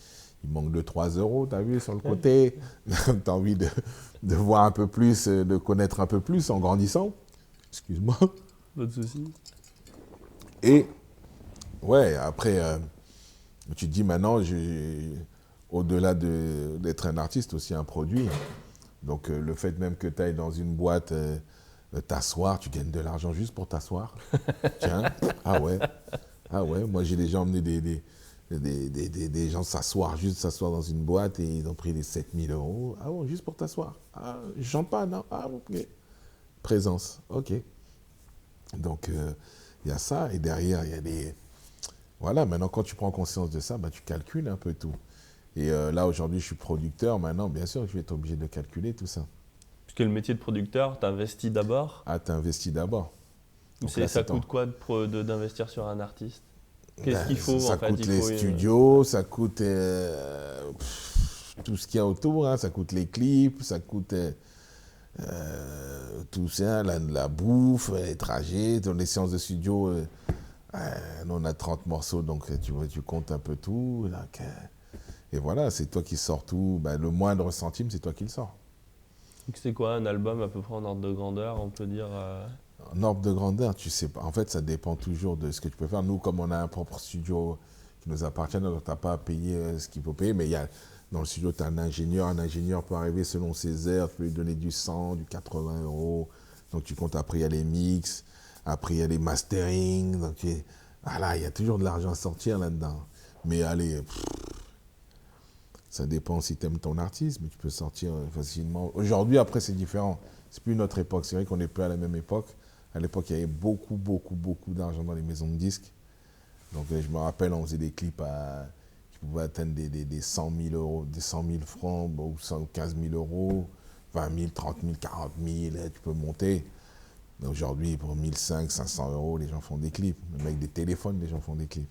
manque 2-3 euros, tu as vu, sur le côté. Tu as envie de voir un peu plus, de connaître un peu plus en grandissant. Excuse-moi. Pas de souci. Et, ouais, après, tu te dis maintenant, au-delà d'être un artiste, aussi un produit. Donc, le fait même que tu ailles dans une boîte t'asseoir, tu gagnes de l'argent juste pour t'asseoir. Tiens, ah ouais, moi j'ai déjà emmené des gens juste s'asseoir dans une boîte et ils ont pris les 7 000 euros. Ah bon, juste pour t'asseoir. Ah, je chante pas, non? Ah, ok. Présence, ok. Donc, il y a ça. Et derrière, il y a des... Voilà, maintenant, quand tu prends conscience de ça, tu calcules un peu tout. Et là, aujourd'hui, je suis producteur. Maintenant, bien sûr, je vais être obligé de calculer tout ça. Puisque le métier de producteur, tu investis d'abord. Ah, tu investis d'abord. Ça coûte quoi d'investir sur un artiste? Qu'est-ce qu'il faut ça coûte les studios, ça coûte tout ce qu'il y a autour, hein. Ça coûte les clips, ça coûte tout ça, la bouffe, les trajets, dans les séances de studio. On a 30 morceaux, donc tu comptes un peu tout. Donc, et voilà, c'est toi qui sors tout. Le moindre centime, c'est toi qui le sors. C'est quoi un album à peu près en ordre de grandeur, on peut dire En ordre de grandeur, tu sais pas. En fait, ça dépend toujours de ce que tu peux faire. Nous, comme on a un propre studio qui nous appartient, donc tu n'as pas à payer ce qu'il faut payer. Mais dans le studio, tu as un ingénieur. Un ingénieur peut arriver selon ses heures. Tu peux lui donner du 100, du 80 euros. Donc tu comptes, après, il y a les mix. Après, il y a les mastering. Donc, il y a toujours de l'argent à sortir là-dedans. Mais allez, ça dépend si tu aimes ton artiste, mais tu peux sortir facilement. Aujourd'hui, après, c'est différent. C'est plus notre époque. C'est vrai qu'on n'est plus à la même époque. À l'époque, il y avait beaucoup, beaucoup, beaucoup d'argent dans les maisons de disques. Donc, je me rappelle, on faisait des clips qui pouvaient atteindre des 100 000 euros, des 100 000 francs, ou 15 000 euros, 20 000, 30 000, 40 000, tu peux monter. Mais aujourd'hui, pour 1 500, 500 euros, les gens font des clips. Même avec des téléphones, les gens font des clips.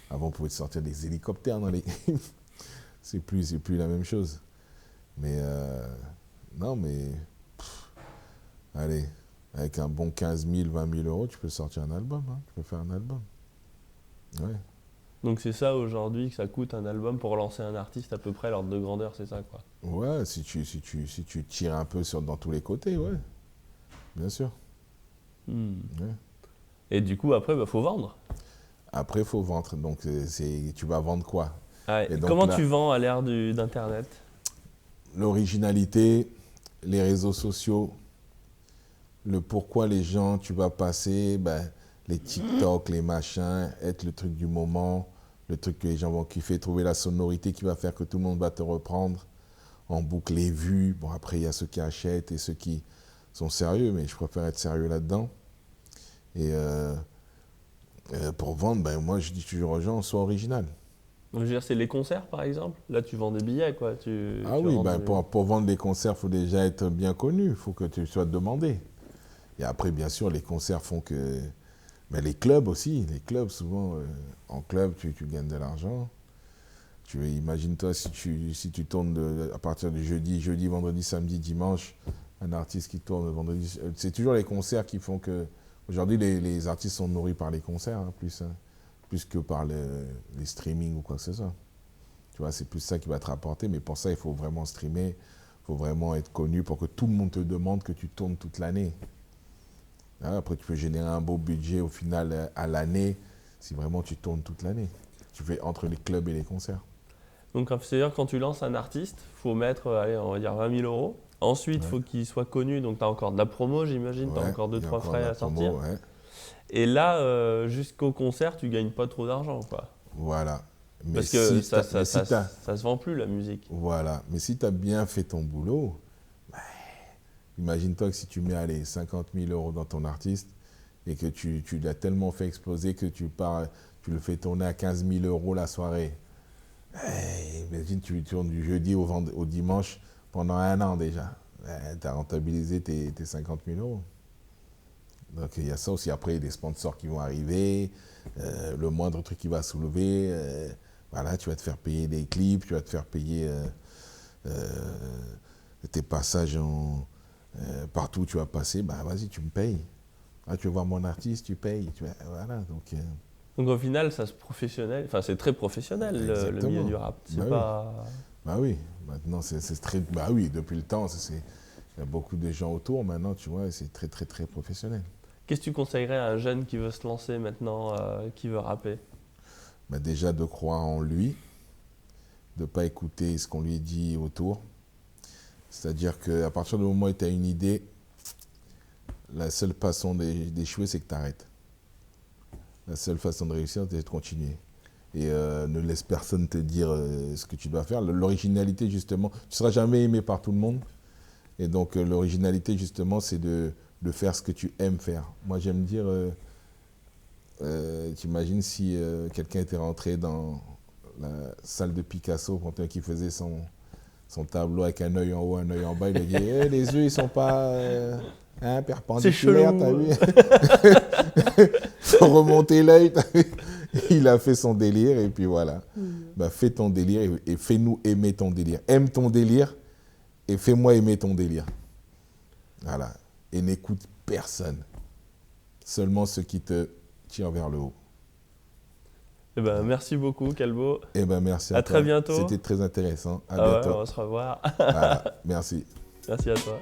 Avant, on pouvait sortir des hélicoptères dans les clips. C'est plus la même chose. Mais, non, mais, allez, avec un bon 15 000, 20 000 euros, tu peux sortir un album, hein. Tu peux faire un album. Ouais. Donc c'est ça aujourd'hui que ça coûte un album pour lancer un artiste à peu près, l'ordre de grandeur, c'est ça quoi? Ouais, si tu tires un peu dans tous les côtés, ouais. Bien sûr. Ouais. Et du coup, après, faut vendre. Après, il faut vendre. Donc, tu vas vendre quoi? Ouais. Donc, comment tu vends à l'ère d'Internet? L'originalité, les réseaux sociaux, le pourquoi les gens, tu vas passer, les TikTok, les machins, être le truc du moment, le truc que les gens vont kiffer, trouver la sonorité qui va faire que tout le monde va te reprendre en boucle, les vues. Bon, après, il y a ceux qui achètent et ceux qui sont sérieux, mais je préfère être sérieux là-dedans. Et pour vendre, ben, moi, je dis toujours aux gens, sois original. Donc, je veux dire, c'est les concerts, par exemple. Là, tu vends des billets, quoi. Oui, ben, pour vendre des concerts, il faut déjà être bien connu. Il faut que tu sois demandé. Et après, bien sûr, les concerts font que... Mais les clubs aussi. Les clubs, souvent, en club, tu gagnes de l'argent. Imagine-toi si tu tournes à partir du jeudi, vendredi, samedi, dimanche, un artiste qui tourne vendredi. C'est toujours les concerts qui font que... Aujourd'hui, les artistes sont nourris par les concerts, hein, plus que par les streamings ou quoi que ce soit. Tu vois, c'est plus ça qui va te rapporter, mais pour ça, il faut vraiment streamer, il faut vraiment être connu pour que tout le monde te demande que tu tournes toute l'année. Après, tu peux générer un beau budget au final à l'année, si vraiment tu tournes toute l'année. Tu fais entre les clubs et les concerts. Donc, c'est-à-dire quand tu lances un artiste, il faut mettre, allez, on va dire 20 000 €. Ensuite, il faut qu'il soit connu, donc tu as encore de la promo, j'imagine, tu as encore 2-3 frais à sortir. Promo, ouais. Et là, jusqu'au concert, tu gagnes pas trop d'argent, quoi. Voilà. Mais parce que si ça se vend plus, la musique. Voilà. Mais si tu as bien fait ton boulot, bah, imagine-toi que si tu mets 50 000 € dans ton artiste et que tu l'as tellement fait exploser que tu le fais tourner à 15 000 € la soirée. Imagine, tu tournes du jeudi au dimanche pendant 1 an déjà. Tu as rentabilisé tes 50 000 €. Donc il y a ça aussi. Après, il y a des sponsors qui vont arriver, le moindre truc qui va soulever, voilà, tu vas te faire payer des clips, tu vas te faire payer tes passages partout où tu vas passer, bah vas-y, tu me payes. Tu veux voir mon artiste, tu payes. Voilà, donc au final, ça se professionnel, enfin c'est très professionnel le milieu du rap. C'est pas... Bah oui, maintenant c'est très... Bah oui, depuis le temps, il y a beaucoup de gens autour maintenant, tu vois, c'est très très très professionnel. Qu'est-ce que tu conseillerais à un jeune qui veut se lancer maintenant, qui veut rapper? Bah déjà de croire en lui, de ne pas écouter ce qu'on lui dit autour. C'est-à-dire qu'à partir du moment où tu as une idée, la seule façon d'échouer, c'est que tu arrêtes. La seule façon de réussir, c'est de continuer. Et ne laisse personne te dire ce que tu dois faire. L'originalité, justement, tu ne seras jamais aimé par tout le monde. Et donc, l'originalité, justement, c'est de faire ce que tu aimes faire. Moi, j'aime dire, t'imagines si quelqu'un était rentré dans la salle de Picasso, qui faisait son tableau avec un œil en haut, un œil en bas, il a dit les yeux, ils ne sont pas perpendiculaires, t'as vu? Faut remonter l'œil, t'as vu? Il a fait son délire et puis voilà. Bah, fais ton délire et fais-nous aimer ton délire. Aime ton délire et fais-moi aimer ton délire. Voilà. Et n'écoute personne. Seulement ceux qui te tirent vers le haut. Eh ben, merci beaucoup, Calbo. Eh ben, merci à toi. À très bientôt. C'était très intéressant. À bientôt. Ouais, on va se revoir. Voilà. Merci. Merci à toi.